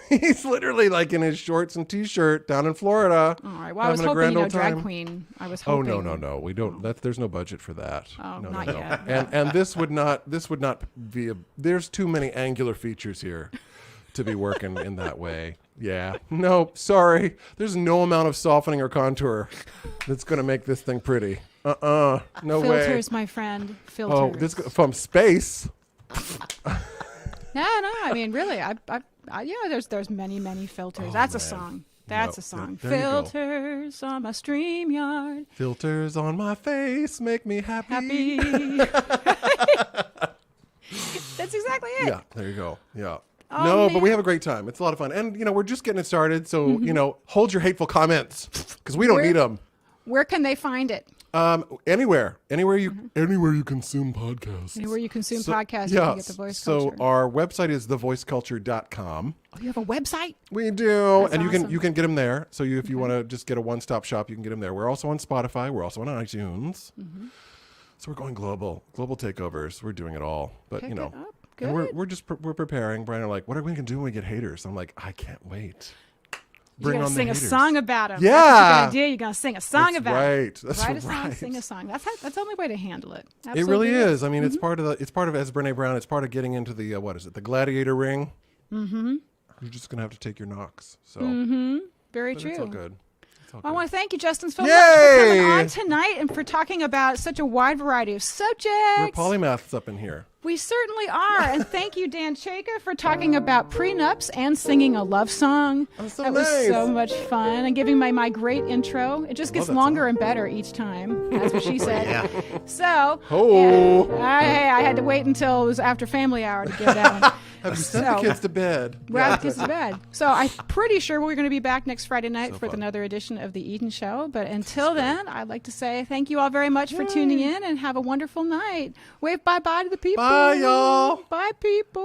he's literally like in his shorts and t-shirt down in Florida. All right. Well, I was hoping, drag queen. I was hoping. Oh, no. We don't. There's no budget for that. Oh, no, not no. yet. And this would not be there's too many angular features here to be working in that way. Yeah. No, sorry. There's no amount of softening or contour that's going to make this thing pretty. No way. Filters, my friend. Filters. Oh, this from space. No. I mean, really, there's many filters. That's a song. That's a song. Filters on my StreamYard. Filters on my face make me happy. That's exactly it. Yeah, there you go. Yeah. Oh, but we have a great time. It's a lot of fun. And, we're just getting it started. So, hold your hateful comments because we don't need them. Where can they find it? Anywhere you consume podcasts. Anywhere you consume podcasts, you can get the Voice Culture. So our website is thevoiceculture.com. Oh, you have a website? We do. That's and awesome. you can get them there. So if you want to just get a one-stop shop, you can get them there. We're also on Spotify. We're also on iTunes. So we're going global takeovers. We're doing it all. But, Pick it up. Good. And we're preparing. Brian and like, what are we going to do when we get haters? I'm like, I can't wait. You're going to sing a song about them. Yeah. That's what you're going to do. You're going to sing a song about it. That's Write a song, sing a song. That's the only way to handle it. Absolutely. It really is. I mean, it's part of as Brene Brown, it's part of getting into the, the gladiator ring. You're just going to have to take your knocks. So. Very true. It's all good. I want to thank you, Justin, so much for coming on tonight and for talking about such a wide variety of subjects. We're polymaths up in here. We certainly are. And thank you, Dan Chaika, for talking about prenups and singing a love song. That was so much fun. And giving my great intro. It just gets longer and better each time. That's what she said. Yeah. So, I had to wait until it was after family hour to get that one. Have you sent the kids to bed? We're the kids to bed. So I'm pretty sure we're going to be back next Friday night with another edition of The Eden Show. But until then, I'd like to say thank you all very much for tuning in and have a wonderful night. Wave bye-bye to the people. Bye, y'all. Bye, people.